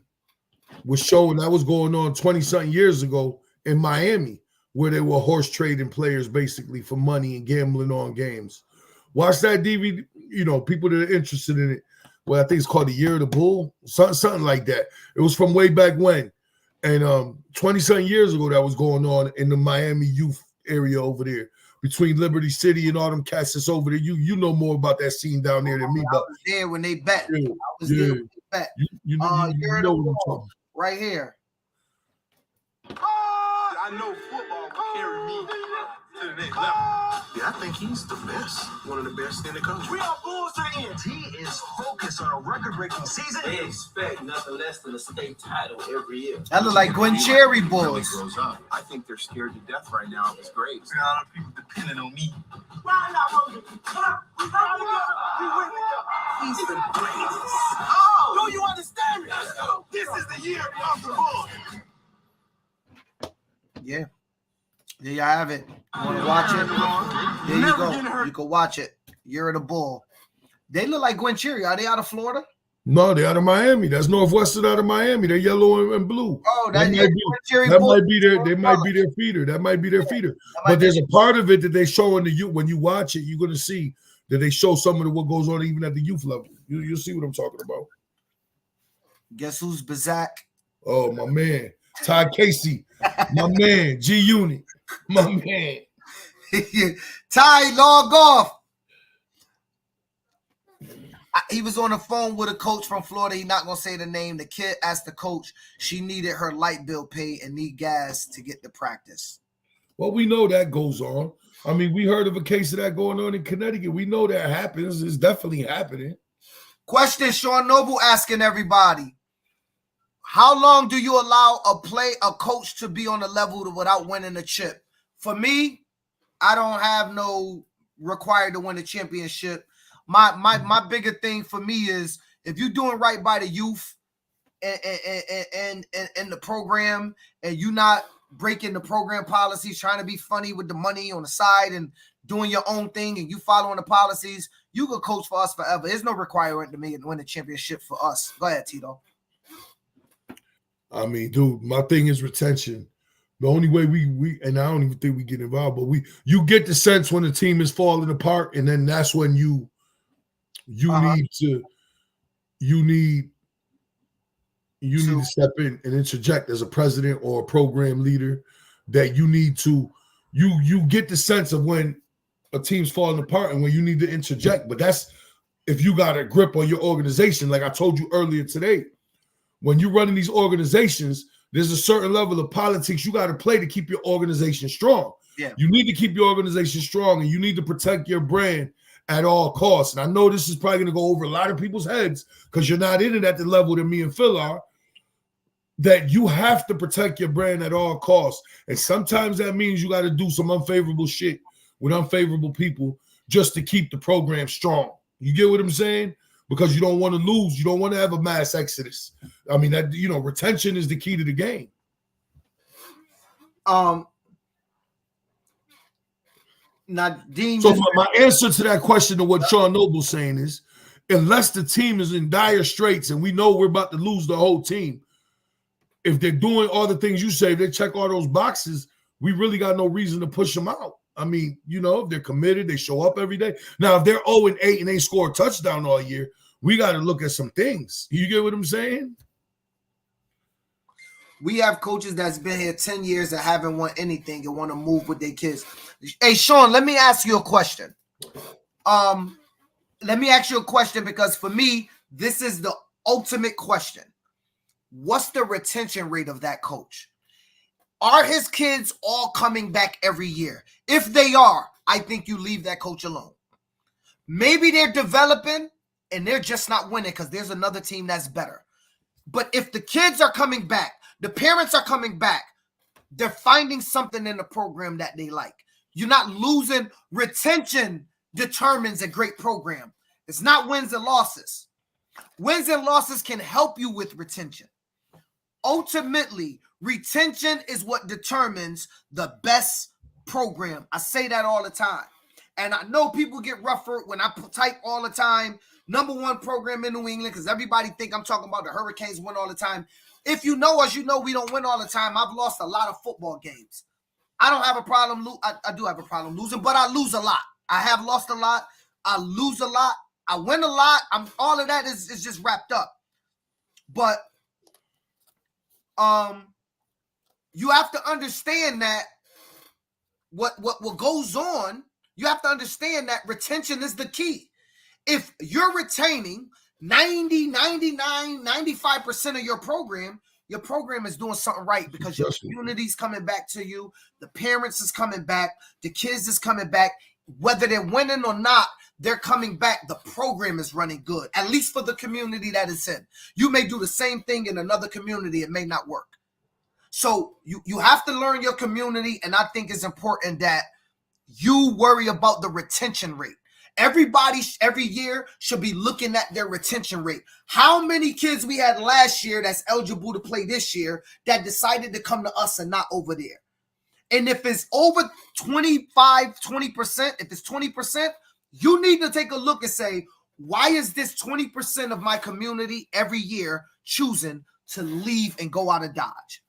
that was going on 20-something years ago in Miami, where they were horse trading players basically for money and gambling on games. Watch that DVD. People that are interested in it. Well, I think it's called The Year of the Bull, something like that. It was from way back when. And 20-something years ago, that was going on in the Miami youth area over there, between Liberty City and all them cats that's over there. You know more about that scene down there than me. But I was there when they bet. Yeah, I was there when they bet. You know what I'm talking about. Right here. I know football will carry me to the next level. Yeah, I think he's the best. One of the best in the country. We are Bulls to the end. He is focused on a record-breaking season. They expect nothing less than a state title every year. That look like Gwen Cherry Bulls. Grows up. I think they're scared to death right now of his grades. A lot of people depending on me. He's the greatest. Oh, do you understand me? This is the year of the Bulls. Yeah. There you have it. You want to watch it? There you go. You can watch it. Year of the Bull. They look like Gwen Cherry. Are they out of Florida? No, they're out of Miami. That's northwestern out of Miami. They're yellow and blue. Oh, that might be their. They might be their feeder. That might be their feeder. But there's a part of it that they show in the youth. When you watch it, you're going to see that they show some of what goes on even at the youth level. You'll see what I'm talking about. Guess who's Bazak? Oh, my man. Todd Casey. My man. G Unit. My man. Ty, log off. He was on the phone with a coach from Florida. He's not going to say the name. The kid asked the coach, she needed her light bill paid and need gas to get to practice. Well, we know that goes on. I mean, we heard of a case of that going on in Connecticut. We know that happens. It's definitely happening. Question, Sean Noble asking everybody. How long do you allow a coach to be on the level without winning a chip? For me, I don't have no required to win a championship. My bigger thing for me is if you're doing right by the youth and the program, and you not breaking the program policies, trying to be funny with the money on the side and doing your own thing, and you following the policies, you could coach for us forever. There's no requirement to me to win a championship for us. Go ahead, Tito. I mean, dude, my thing is retention. The only way we and I don't even think we get involved, but you get the sense when the team is falling apart, and then that's when you need to step in and interject as a president or a program leader. That you need to you get the sense of when a team's falling apart and when you need to interject. But that's if you got a grip on your organization, like I told you earlier today. When you're running these organizations, there's a certain level of politics you got to play to keep your organization strong. Yeah. You need to keep your organization strong, and you need to protect your brand at all costs. And I know this is probably going to go over a lot of people's heads because you're not in it at the level that me and Phil are, that you have to protect your brand at all costs. And sometimes that means you got to do some unfavorable shit with unfavorable people just to keep the program strong. You get what I'm saying? Because you don't want to lose. You don't want to have a mass exodus. I mean, that retention is the key to the game. Now, Dean. So my answer to that question to what Sean Noble's saying is, unless the team is in dire straits and we know we're about to lose the whole team, if they're doing all the things you say, if they check all those boxes, we really got no reason to push them out. I mean, if they're committed, they show up every day. Now, if they're 0-8 and they score a touchdown all year, we got to look at some things. You get what I'm saying? We have coaches that's been here 10 years that haven't won anything and want to move with their kids. Hey, Sean, let me ask you a question. Because for me, this is the ultimate question. What's the retention rate of that coach? Are his kids all coming back every year? If they are, I think you leave that coach alone. Maybe they're developing and they're just not winning because there's another team that's better. But if the kids are coming back, the parents are coming back, they're finding something in the program that they like. You're not losing. Retention determines a great program. It's not wins and losses. Wins and losses can help you with retention. Ultimately, retention is what determines the best program. I say that all the time. And I know people get rougher when I type all the time, #1 program in New England, because everybody think I'm talking about the Hurricanes win all the time. If you know us, you know we don't win all the time. I've lost a lot of football games. I don't have a problem. I do have a problem losing, but I lose a lot. I have lost a lot. I lose a lot. I win a lot. All of that is just wrapped up. But you have to understand that what goes on, you have to understand that retention is the key. If you're retaining 90, 99, 95% of your program is doing something right because your community's coming back to you, the parents is coming back, the kids is coming back. Whether they're winning or not, they're coming back. The program is running good, at least for the community that it's in. You may do the same thing in another community. It may not work. So you have to learn your community, and I think it's important that you worry about the retention rate. Everybody every year should be looking at their retention rate. How many kids we had last year that's eligible to play this year that decided to come to us and not over there? And if it's over 20%, if it's 20%, you need to take a look and say, why is this 20% of my community every year choosing to leave and go out of Dodge?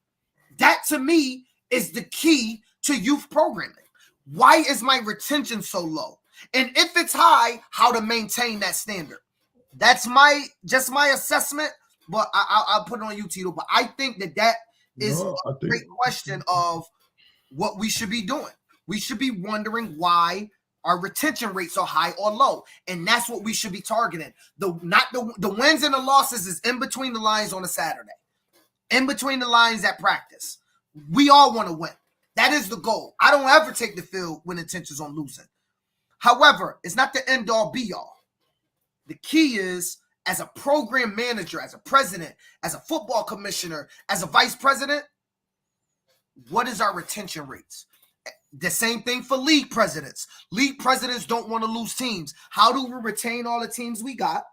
That to me is the key to youth programming. Why is my retention so low? And if it's high, how to maintain that standard. That's just my assessment, but I'll put it on you, Tito. But I think that is a great question of what we should be doing. We should be wondering why our retention rates are high or low. And that's what we should be targeting. The wins and the losses is in between the lines on a Saturday. In between the lines at practice. We all want to win. That is the goal. I don't ever take the field when intentions on losing. However, it's not the end all be all. The key is as a program manager, as a president, as a football commissioner, as a vice president, what is our retention rates? The same thing for league presidents. League presidents don't want to lose teams. How do we retain all the teams we got,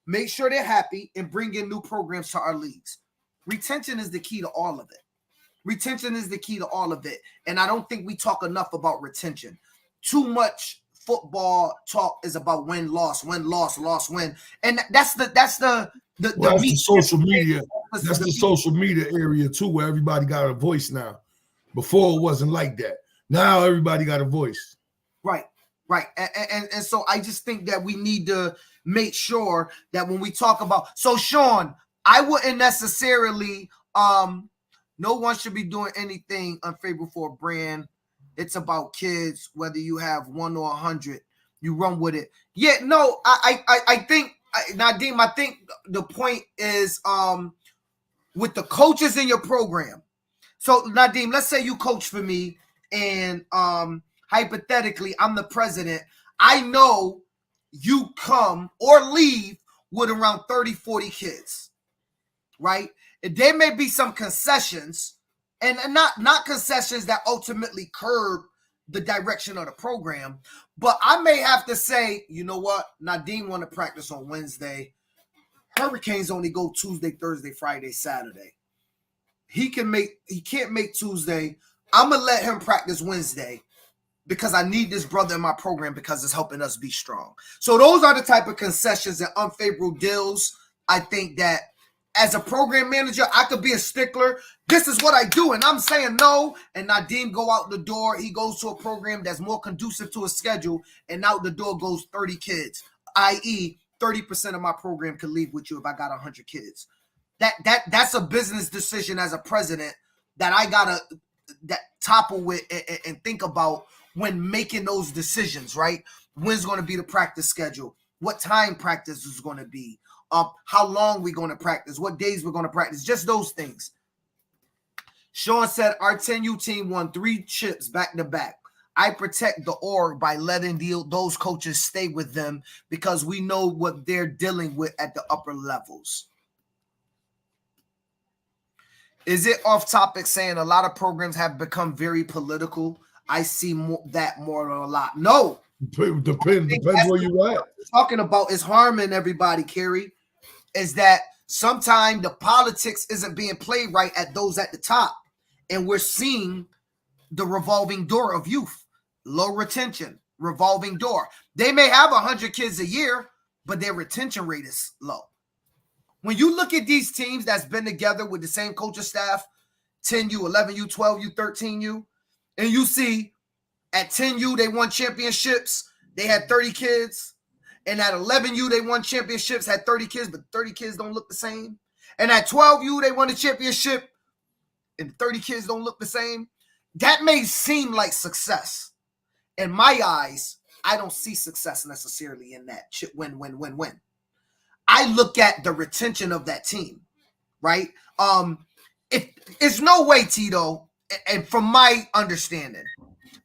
make sure they're happy, and bring in new programs to our leagues? Retention is the key to all of it. Retention is the key to all of it. And I don't think we talk enough about retention. Too much football talk is about win, loss, loss, win. And that's the social media. That's the social media area too, where everybody got a voice now. Before it wasn't like that. Now everybody got a voice. Right. And so I just think that we need to make sure that when we talk about, so Sean, I wouldn't necessarily, no one should be doing anything unfavorable for a brand. It's about kids, whether you have 1 or 100, you run with it. Yeah, no, I think, Nadim, I think the point is with the coaches in your program. So Nadim, let's say you coach for me, and hypothetically, I'm the president. I know you come or leave with around 30, 40 kids, right? And there may be some concessions, and not concessions that ultimately curb the direction of the program, but I may have to say, you know what, Nadim want to practice on Wednesday. Hurricanes only go Tuesday, Thursday, Friday, Saturday. He can't make Tuesday. I'm going to let him practice Wednesday because I need this brother in my program because it's helping us be strong. So those are the type of concessions and unfavorable deals. I think that as a program manager, I could be a stickler. This is what I do, and I'm saying no, and Nadim go out the door. He goes to a program that's more conducive to his schedule, and out the door goes 30 kids, i.e. 30% of my program could leave with you if I got 100 kids. That's a business decision as a president that I gotta topple with and think about when making those decisions, right? When's going to be the practice schedule? What time practice is going to be? How long we're going to practice? What days we're going to practice? Just those things. Sean said our 10U team won 3 chips back to back. I protect the org by letting those coaches stay with them because we know what they're dealing with at the upper levels. Is it off topic saying a lot of programs have become very political? I see that more than a lot. No. Depends where you at. Talking about is harming everybody, Kerry, is that sometimes the politics isn't being played right at those at the top. And we're seeing the revolving door of youth, low retention, revolving door. They may have 100 kids a year, but their retention rate is low. When you look at these teams that's been together with the same coaching staff, 10U, 11U, 12U, 13U, and you see at 10U they won championships, they had 30 kids, and at 11U they won championships, had 30 kids, but 30 kids don't look the same. And at 12U they won the championship, and 30 kids don't look the same. That may seem like success. In my eyes, I don't see success necessarily in that win. I look at the retention of that team, right? It's no way, Tito, and from my understanding,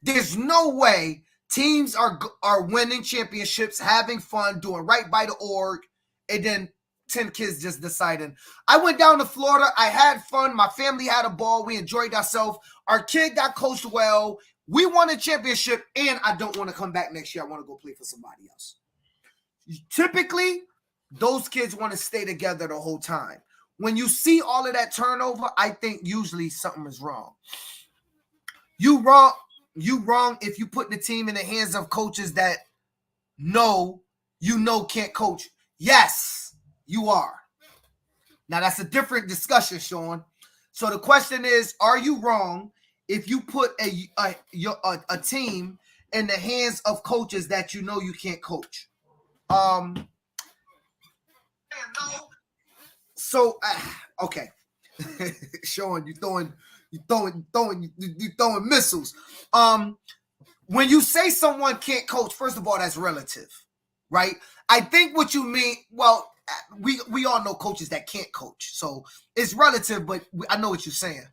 there's no way teams are winning championships, having fun, doing right by the org, and then 10 kids just deciding. I went down to Florida. I had fun. My family had a ball. We enjoyed ourselves. Our kid got coached well. We won a championship, and I don't want to come back next year. I want to go play for somebody else. Typically, those kids want to stay together the whole time. When you see all of that turnover, I think usually something is wrong. You wrong if you put the team in the hands of coaches that can't coach. Yes, you are. Now, that's a different discussion, Sean. So the question is, are you wrong if you put a team in the hands of coaches that you can't coach? So okay, Sean, you throwing missiles. When you say someone can't coach, first of all, that's relative, right? I think what you mean. Well, we all know coaches that can't coach, so it's relative. But I know what you're saying.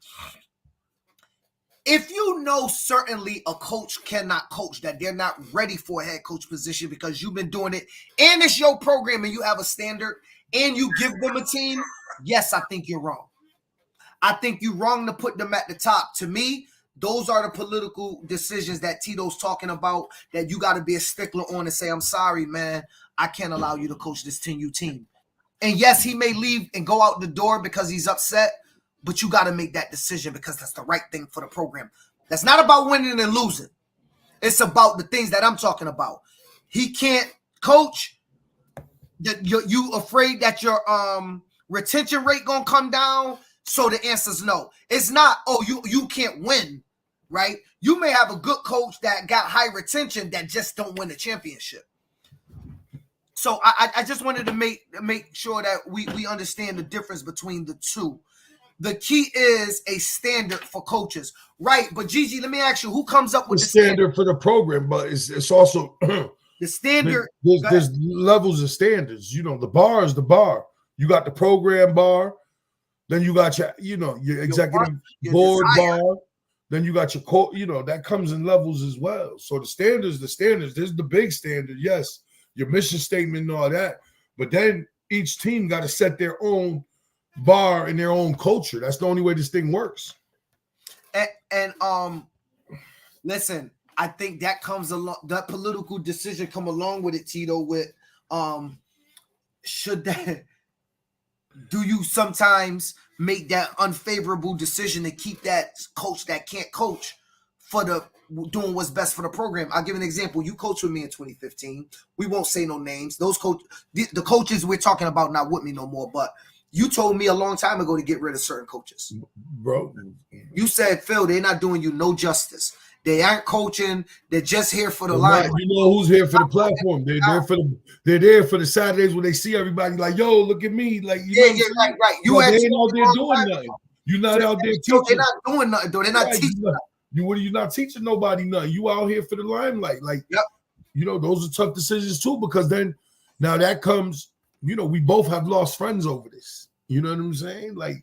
if you know certainly a coach cannot coach, that they're not ready for a head coach position because you've been doing it and it's your program and you have a standard and you give them a team, yes, I think you're wrong. I think you're wrong to put them at the top. To me, those are the political decisions that Tito's talking about that you got to be a stickler on and say, I'm sorry, man, I can't allow you to coach this 10U team. And yes, he may leave and go out the door because he's upset, but you got to make that decision because that's the right thing for the program. That's not about winning and losing. It's about the things that I'm talking about. He can't coach. You afraid that your retention rate gonna come down? So the answer is no. It's not, oh, you can't win, right? You may have a good coach that got high retention that just don't win a championship. So I just wanted to make sure that we understand the difference between the two. The key is a standard for coaches, right? But Gigi, let me ask you, who comes up with the standard for the program? But it's also the standard. There's levels of standards. You know, the bar is the bar. You got the program bar, then you got your executive board bar, then you got your that comes in levels as well. So the standards. There's the big standard, yes, your mission statement and all that. But then each team got to set their own bar and their own culture. That's the only way this thing works. And listen, I think that comes along, that political decision come along with it, Tito, with should that, do you sometimes make that unfavorable decision to keep that coach that can't coach for the doing what's best for the program? I'll give an example. You coached with me in 2015. We won't say no names. Those the coaches we're talking about not with me no more, but you told me a long time ago to get rid of certain coaches. Bro, you said, Phil, they're not doing you no justice. They aren't coaching. They're just here for the line. You know who's here for the platform? They're there for the Saturdays when they see everybody like, yo, look at me. Like, right. You ain't out there doing nothing. You're not out there teaching. They're not doing nothing, though. They're not teaching. You're not teaching nobody nothing. You out here for the limelight. Like, those are tough decisions too, because then now that comes, we both have lost friends over this. You know what I'm saying? Like,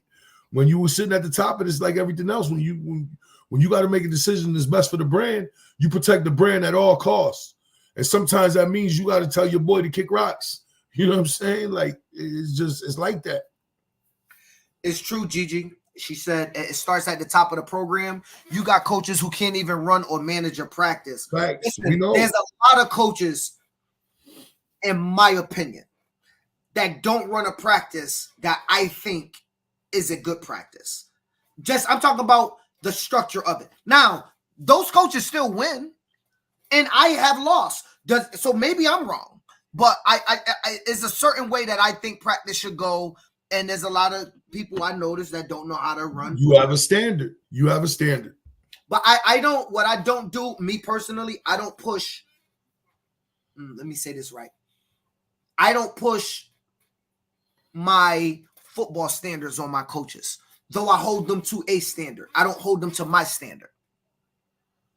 when you were sitting at the top of this, like everything else, when you got to make a decision that's best for the brand, you protect the brand at all costs. And sometimes that means you got to tell your boy to kick rocks. You know what I'm saying? Like, it's like that. It's true, Gigi. She said it starts at the top of the program. You got coaches who can't even run or manage a practice. Right. Listen, there's a lot of coaches, in my opinion, that don't run a practice that I think is a good practice. I'm talking about the structure of it. Now, those coaches still win, and I have lost. So maybe I'm wrong, but I it's a certain way that I think practice should go, and there's a lot of people I notice that don't know how to run. You have a standard. But what I don't do, me personally, I don't push. Let me say this right. I don't push my football standards on my coaches, though I hold them to a standard. I don't hold them to my standard,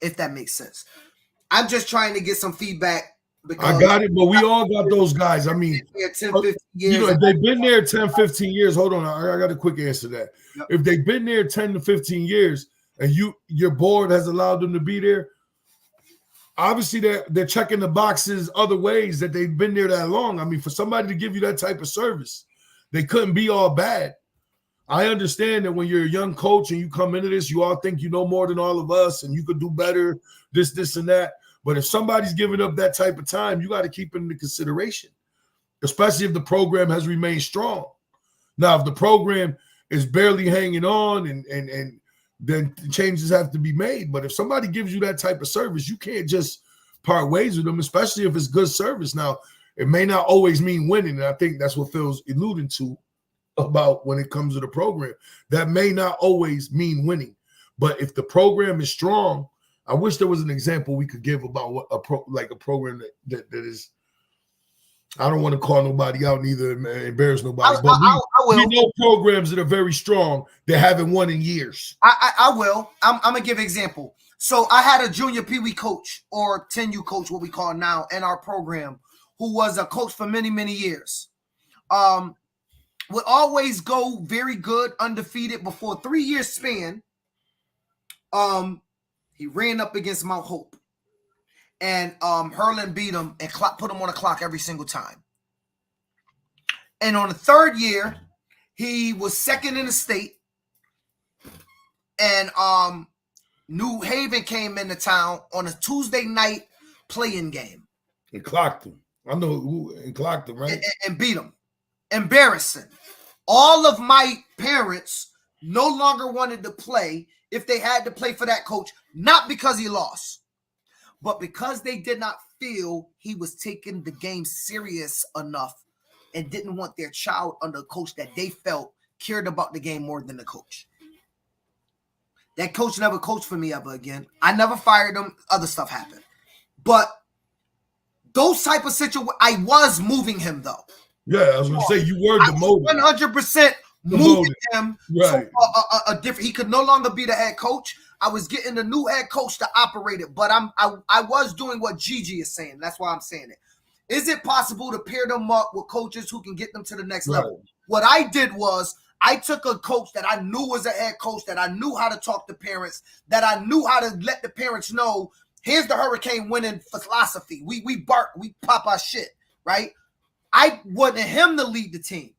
if that makes sense. I'm just trying to get some feedback. I got it, but we all got those guys. I mean, 10, 15 years. If they've been there 10, 15 years, hold on, I got a quick answer to that. Yep. If they've been there 10 to 15 years and your board has allowed them to be there, obviously they're checking the boxes other ways that they've been there that long. I mean, for somebody to give you that type of service, they couldn't be all bad. I understand that when you're a young coach and you come into this, you all think you know more than all of us and you could do better, this, and that. But if somebody's giving up that type of time, you got to keep it into consideration, especially if the program has remained strong. Now, if the program is barely hanging on and then changes have to be made. But if somebody gives you that type of service, you can't just part ways with them, especially if it's good service. Now, it may not always mean winning, and I think that's what Phil's alluding to about when it comes to the program. That may not always mean winning. But if the program is strong, I wish there was an example we could give about what a program that is. I don't want to call nobody out, neither embarrass nobody. But we know programs that are very strong that haven't won in years. I will. I'm gonna give an example. So I had a junior Pee Wee coach or 10U coach, what we call now, in our program, who was a coach for many, many years. Would always go very good, undefeated before a 3-year span. He ran up against Mount Hope, and Hurlin beat him and put him on the clock every single time. And on the third year, he was second in the state, and New Haven came into town on a Tuesday night playing game. And clocked him. I know who and clocked him, right? And beat him. Embarrassing. All of my parents no longer wanted to play if they had to play for that coach, not because he lost, but because they did not feel he was taking the game serious enough and didn't want their child under a coach that they felt cared about the game more than the coach. That coach never coached for me ever again. I never fired him. Other stuff happened. But those type of situations, I was moving him though. Yeah, I was going to say, you were demoted. 100% moving him. Right. So a different. He could no longer be the head coach. I was getting the new head coach to operate it. But I was doing what Gigi is saying. That's why I'm saying it. Is it possible to pair them up with coaches who can get them to the next level? What I did was, I took a coach that I knew was a head coach, that I knew how to talk to parents, that I knew how to let the parents know, here's the Hurricane winning philosophy. We bark, we pop our shit, right? I wanted him to lead the team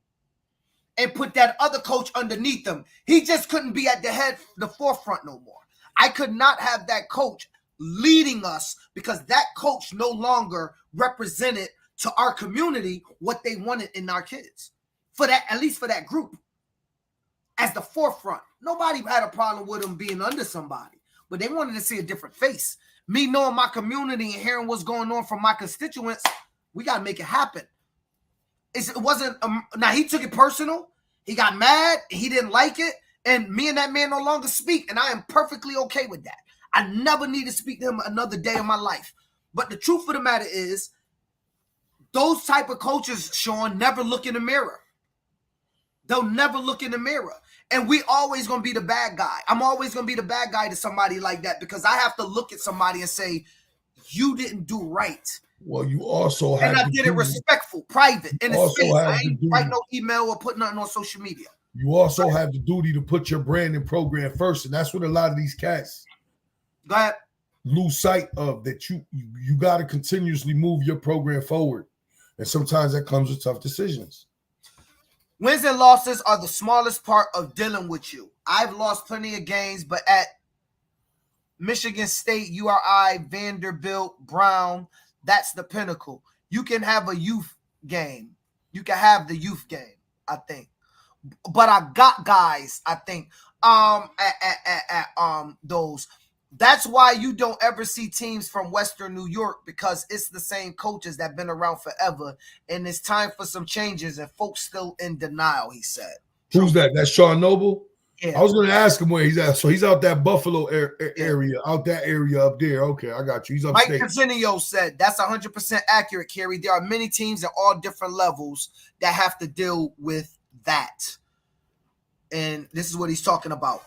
and put that other coach underneath him. He just couldn't be at the forefront no more. I could not have that coach leading us because that coach no longer represented to our community what they wanted in our kids. For that, at least for that group. As the forefront. Nobody had a problem with him being under somebody, but they wanted to see a different face. Me knowing my community and hearing what's going on from my constituents, we got to make it happen. It wasn't, now he took it personal. He got mad. He didn't like it. And me and that man no longer speak. And I am perfectly okay with that. I never need to speak to him another day of my life. But the truth of the matter is, those type of coaches, Sean, never look in the mirror. They'll never look in the mirror. And we always going to be the bad guy. I'm always going to be the bad guy to somebody like that because I have to look at somebody and say, you didn't do right. Well, you also have and I did it respectful, private, in a space. I ain't write no email or put nothing on social media. You also have the duty to put your brand and program first. And that's what a lot of these cats lose sight of, that you got to continuously move your program forward. And sometimes that comes with tough decisions. Wins and losses are the smallest part of dealing with you. I've lost plenty of games, but at Michigan State, URI, Vanderbilt, Brown, that's the pinnacle. You can have a youth game. You can have the youth game, I think. But I got guys, I think, at those. That's why you don't ever see teams from Western New York, because it's the same coaches that have been around forever, and it's time for some changes, and folks still in denial, he said. Who's that? That's Sean Noble? Yeah. I was going to ask him where he's at. So he's out that Buffalo area, out that area up there. Okay, I got you. He's upstate. Mike Cazenio said, that's 100% accurate, Kerry. There are many teams at all different levels that have to deal with that. And this is what he's talking about.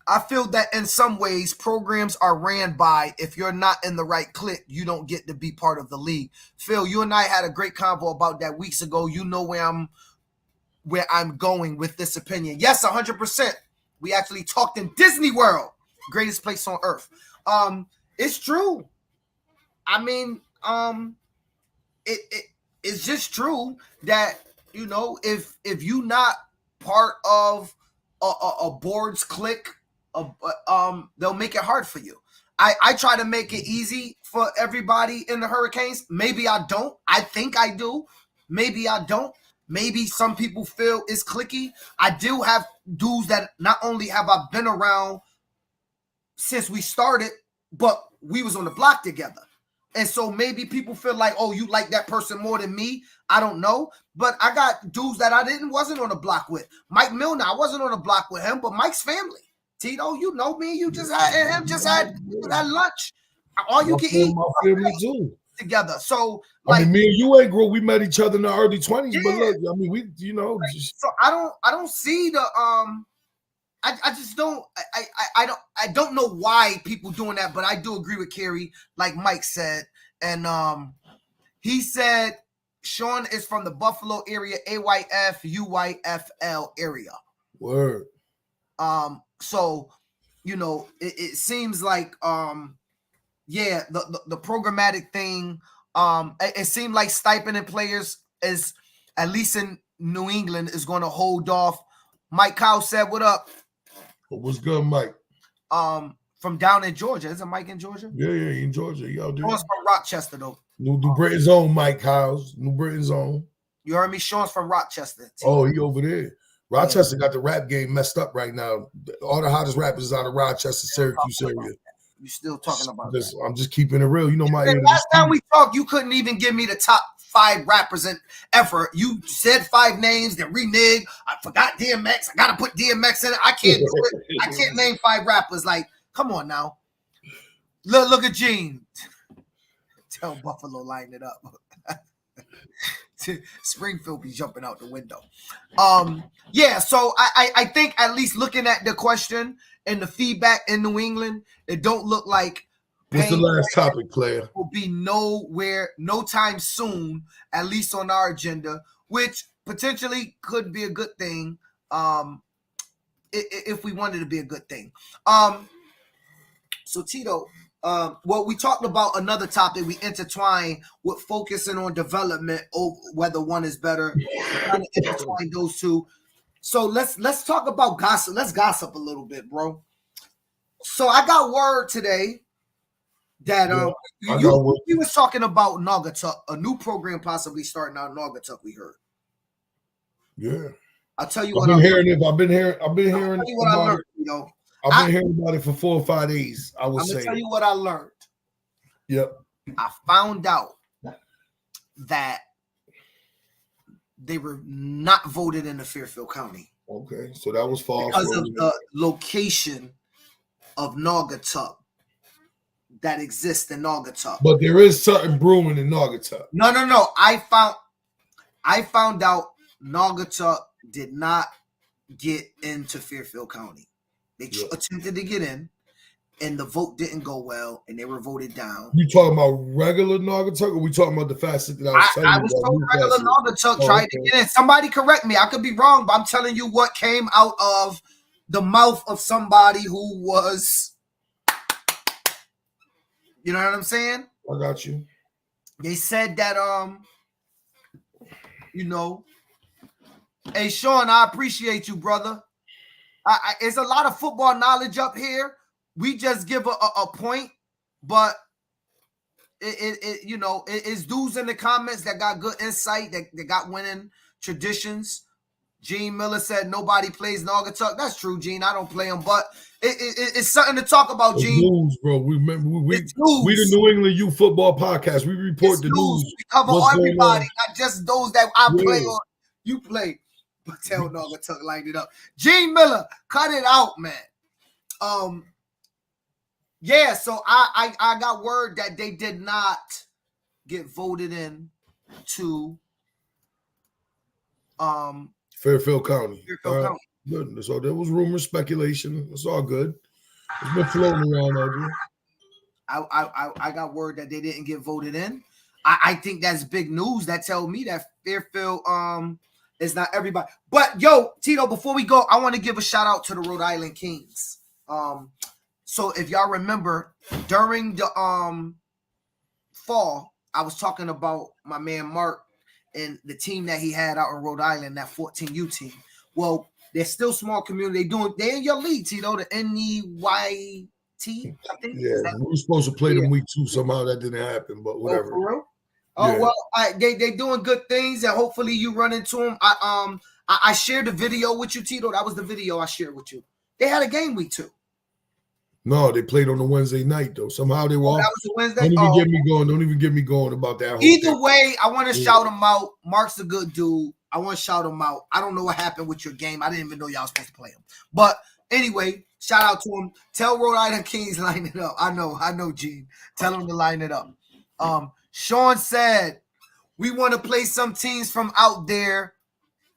I feel that in some ways programs are ran by, if you're not in the right clique, you don't get to be part of the league. Phil, you and I had a great convo about that weeks ago. You know where I'm going with this opinion. Yes, 100%. We actually talked in Disney World, greatest place on earth. It's true. I mean, it's just true that, you know, if you not part of a board's clique, they'll make it hard for you. I try to make it easy for everybody in the Hurricanes. Maybe I don't. I think I do. Maybe I don't. Maybe some people feel it's cliquey. I do have dudes that not only have I been around since we started, but we was on the block together. And so maybe people feel like, oh, you like that person more than me. I don't know. But I got dudes that wasn't on the block with. Mike Milner, I wasn't on the block with him, but Mike's family. Tito, you know me. You just had lunch. All you can eat. My family too. Together. So, like, I mean, me and you ain't grow. We met each other in the early 20s, yeah. But look, I mean, we, you know. Just... So I don't see the I just don't. I don't know why people doing that, but I do agree with Kerry, like Mike said, and he said Sean is from the Buffalo area, AYF UYFL area. Word. So, it seems like yeah, the programmatic thing, it seemed like stipending players is, at least in New England, is going to hold off. Mike Kyle said, "What up?" What's good, Mike? From down in Georgia. Isn't Mike in Georgia? Yeah, he in Georgia. Y'all do. Sean's from Rochester, though. New Britain's own Mike House. New Britain's own. You heard me? Sean's from Rochester. Oh, he over there. Rochester got the rap game messed up right now. All the hottest rappers out of Rochester, Syracuse area. You still talking about that? I'm just keeping it real. You know my last time we talked, you couldn't even give me the top 5 rappers in ever. You said 5 names, then reneged. I forgot DMX. I gotta put DMX in it. I can't do it. I can't name 5 rappers. Like, come on now. Look at Gene. Tell Buffalo line it up. Springfield be jumping out the window. Yeah, so I think at least looking at the question and the feedback in New England, it don't look like what's the last topic, player? Will be nowhere, no time soon, at least on our agenda, which potentially could be a good thing. If we wanted to be a good thing. So Tito, well, we talked about another topic. We intertwine with focusing on development, whether one is better. Trying to intertwine those two. So let's talk about gossip. Let's gossip a little bit, bro. So I got word today that we was talking about Naugatuck, a new program possibly starting out in Naugatuck. We heard. Yeah, I'll tell you what I've been hearing. I've been hearing what I learned. I've been hearing about it for 4 or 5 days. I'm gonna tell you what I learned. Yep. I found out that they were not voted into Fairfield County. Okay, so that was false because of the location of Naugatuck that exists in Naugatuck. But there is something brewing in Naugatuck. No. I found out Naugatuck did not get into Fairfield County. They attempted to get in, and the vote didn't go well, and they were voted down. You talking about regular Naugatuck, or we talking about the facet that I was telling you? I was told regular Naugatuck tried to get in. Somebody correct me. I could be wrong, but I'm telling you what came out of the mouth of somebody who was, you know what I'm saying? I got you. They said that, hey, Sean, I appreciate you, brother. It's a lot of football knowledge up here. We just give a point, but it's dudes in the comments that got good insight, that got winning traditions. Gene Miller said nobody plays Naugatuck. That's true, Gene. I don't play them, but it's something to talk about, Gene. News, bro. We the New England Youth Football Podcast. We report the news. We cover everybody, not just those that I play or you play. But tell Naugatuck lined it up. Gene Miller, cut it out, man. Yeah, so I got word that they did not get voted in to Fairfield County. Good. So there was rumors, speculation. It's all good. It's been floating around out there. I got word that they didn't get voted in. I think that's big news. That tells me that Fairfield is not everybody. But yo, Tito, before we go, I want to give a shout out to the Rhode Island Kings. So if y'all remember, during the fall, I was talking about my man Mark and the team that he had out in Rhode Island, that 14U team. Well, they're still small community. They're in your league, Tito, the NEYT. I think. Yeah, we were supposed to play them week 2. Somehow that didn't happen, but whatever. Oh, for real? Oh, well, they doing good things, and hopefully you run into them. I shared the video with you, Tito. That was the video I shared with you. They had a game week 2. No, they played on a Wednesday night, though. Somehow they were off. That was a Wednesday. Don't even get me going about that. Either way, I want to shout him out. Mark's a good dude. I want to shout him out. I don't know what happened with your game. I didn't even know y'all was supposed to play him. But anyway, shout out to him. Tell Rhode Island Kings line it up. I know, Gene. Tell him to line it up. Sean said, we want to play some teams from out there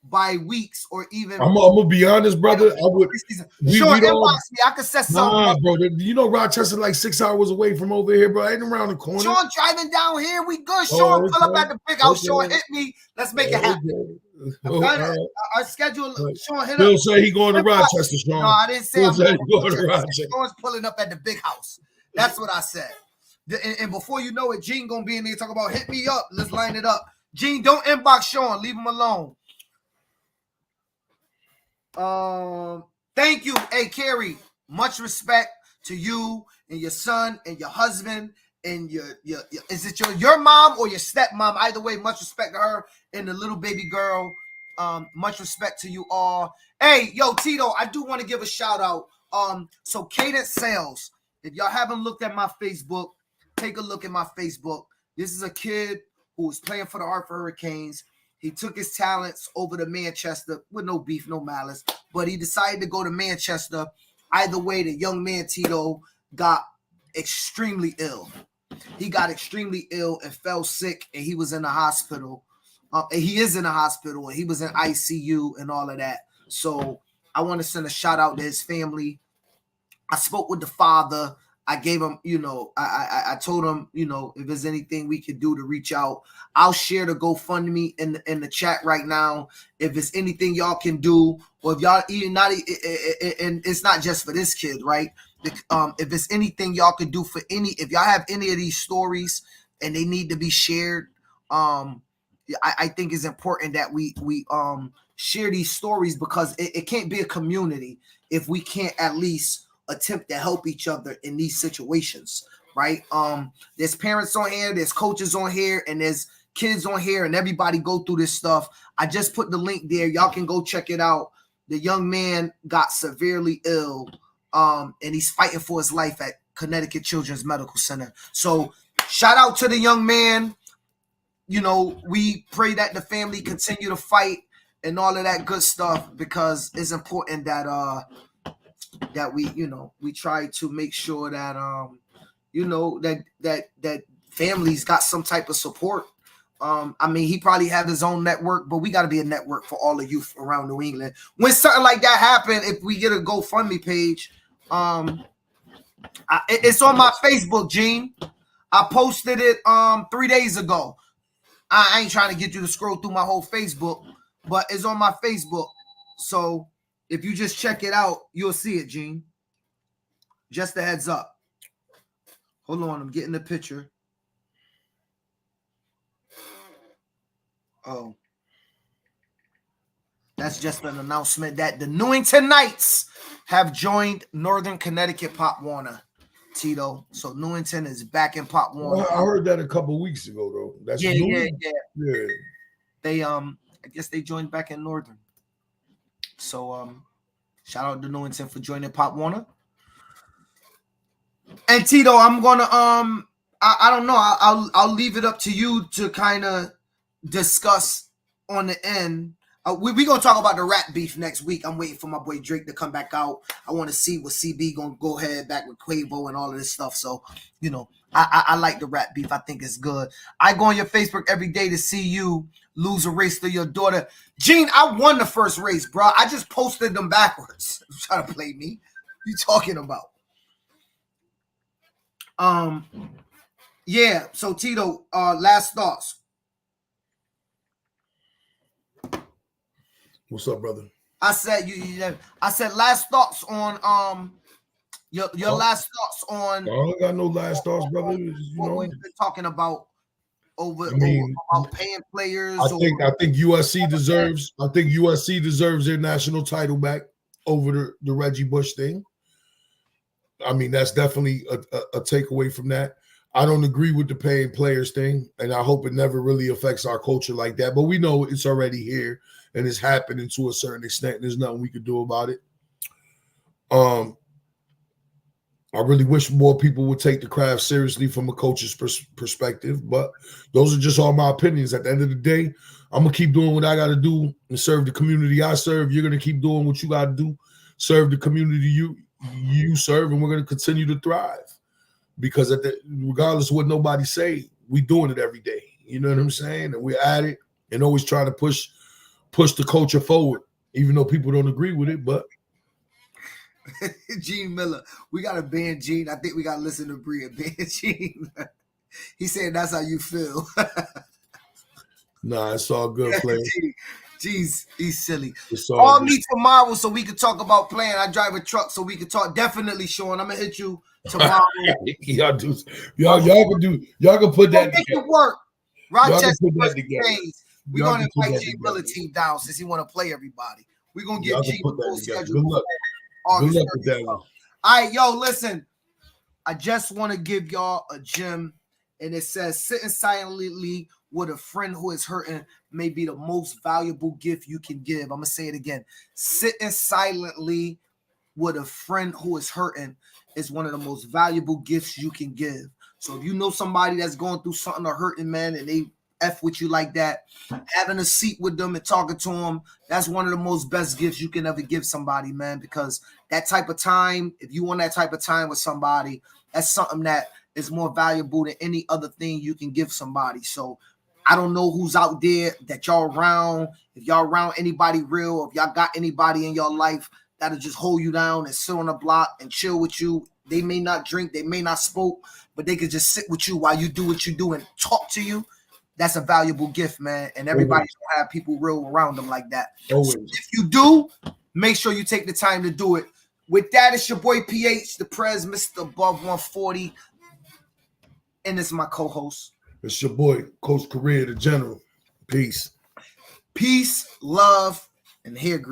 by weeks or even. I'm gonna be honest, brother. I would. Sean, inbox me. I could set something up. Bro. You know Rochester like 6 hours away from over here, bro. I ain't around the corner. Sean driving down here. We good. Sean, pull up at the big house. Sean, hit me. Let's make it happen. Our schedule. Sean, hit Bill up. say he going to Rochester, Sean. No, I didn't say Bill I'm say going to Rochester. Sean's pulling up at the big house. That's what I said. And before you know it, Gene gonna be in there talking about hit me up. Let's line it up. Gene, don't inbox Sean. Leave him alone. Thank you, hey Carrie. Much respect to you and your son and your husband and your is it your mom or your stepmom? Either way, much respect to her and the little baby girl. Much respect to you all. Hey, yo, Tito, I do want to give a shout out. So Cadence Sales. If y'all haven't looked at my Facebook, take a look at my Facebook. This is a kid who was playing for the Hartford Hurricanes. He took his talents over to Manchester with no beef, no malice, but he decided to go to Manchester. Either way, the young man, Tito, got extremely ill. He got extremely ill and fell sick, and he was in the hospital. He is in the hospital, and he was in ICU and all of that. So I want to send a shout out to his family. I spoke with the father. I gave him, I told him, if there's anything we could do to reach out. I'll share the GoFundMe in the chat right now. If it's anything y'all can do, or if y'all even not, and it's not just for this kid, right? If it's anything y'all could do for if y'all have any of these stories and they need to be shared, I think it's important that we share these stories, because it can't be a community if we can't at least attempt to help each other in these situations, right? There's parents on here, there's coaches on here, and there's kids on here, and everybody go through this stuff. I just put the link there. Y'all can go check it out. The young man got severely ill, and he's fighting for his life at Connecticut Children's Medical Center. So shout out to the young man. We pray that the family continue to fight and all of that good stuff, because it's important that we try to make sure that that families got some type of support. He probably have his own network, but we got to be a network for all the youth around New England. When something like that happen, if we get a GoFundMe page, it's on my Facebook, Gene. I posted it 3 days ago. I ain't trying to get you to scroll through my whole Facebook, but it's on my Facebook. So if you just check it out, you'll see it, Gene. Just a heads up. Hold on, I'm getting the picture. Oh. That's just an announcement that the Newington Knights have joined Northern Connecticut Pop Warner, Tito. So Newington is back in Pop Warner. I heard that a couple weeks ago, though. That's yeah. They I guess they joined back in Northern. So shout out to Newington for joining Pop Warner. And Tito, I'm gonna I don't know. I'll leave it up to you to kind of discuss on the end. We're gonna talk about the rap beef next week. I'm waiting for my boy Drake to come back out. I want to see what CB gonna go ahead back with Quavo and all of this stuff. So I like the rap beef. I think it's good. I go on your Facebook every day to see you lose a race to your daughter. Gene, I won the first race, bro. I just posted them backwards. You trying to play me? What you talking about? Yeah. So Tito, last thoughts. What's up, brother? I said I said last thoughts on your last thoughts on. I don't got no last thoughts, brother. What we've been talking about about paying players. I think USC deserves. I think USC deserves their national title back over the Reggie Bush thing. I mean, that's definitely a takeaway from that. I don't agree with the paying players thing, and I hope it never really affects our culture like that. But we know it's already here, and it's happening to a certain extent. And there's nothing we could do about it. I really wish more people would take the craft seriously from a coach's perspective, but those are just all my opinions. At the end of the day, I'm going to keep doing what I got to do and serve the community I serve. You're going to keep doing what you got to do, serve the community you serve, and we're going to continue to thrive. Because regardless of what nobody say, we doing it every day. You know what I'm saying? And we're at it and always trying to push the culture forward, even though people don't agree with it, but Gene Miller, we got to ban Gene. I think we got to listen to Bree and ban Gene. He said that's how you feel. Nah, it's all good, Flair. Jeez, he's silly. It's all Call good. me tomorrow so we can talk about playing. I drive a truck so we can talk. Definitely, Sean. I'm gonna hit you tomorrow. y'all can put that Make together. it work. Rochester put that versus together. James. We're Y'all gonna can put invite that G together. Miller team down since he want to play everybody. We're gonna Y'all get can G put that full together. schedule. Good luck. August Good luck with that 30th. one. All right, yo, listen. I just want to give y'all a gem, and it says, sitting silently with a friend who is hurting may be the most valuable gift you can give. I'm going to say it again. Sitting silently with a friend who is hurting is one of the most valuable gifts you can give. So if you know somebody that's going through something or hurting, man, and they F with you like that, having a seat with them and talking to them, that's one of the most best gifts you can ever give somebody, man, because that type of time, if you want that type of time with somebody, that's something that is more valuable than any other thing you can give somebody. So I don't know who's out there that y'all around, if y'all around anybody real, if y'all got anybody in your life that'll just hold you down and sit on the block and chill with you. They may not drink, they may not smoke, but they could just sit with you while you do what you do and talk to you. That's a valuable gift, man. And everybody don't have people real around them like that. So if you do, make sure you take the time to do it. With that, it's your boy PH, the Prez, Mr. Above 140. And it's my co-host. It's your boy, Coach Correa, the General. Peace. Peace, love, and hair grease.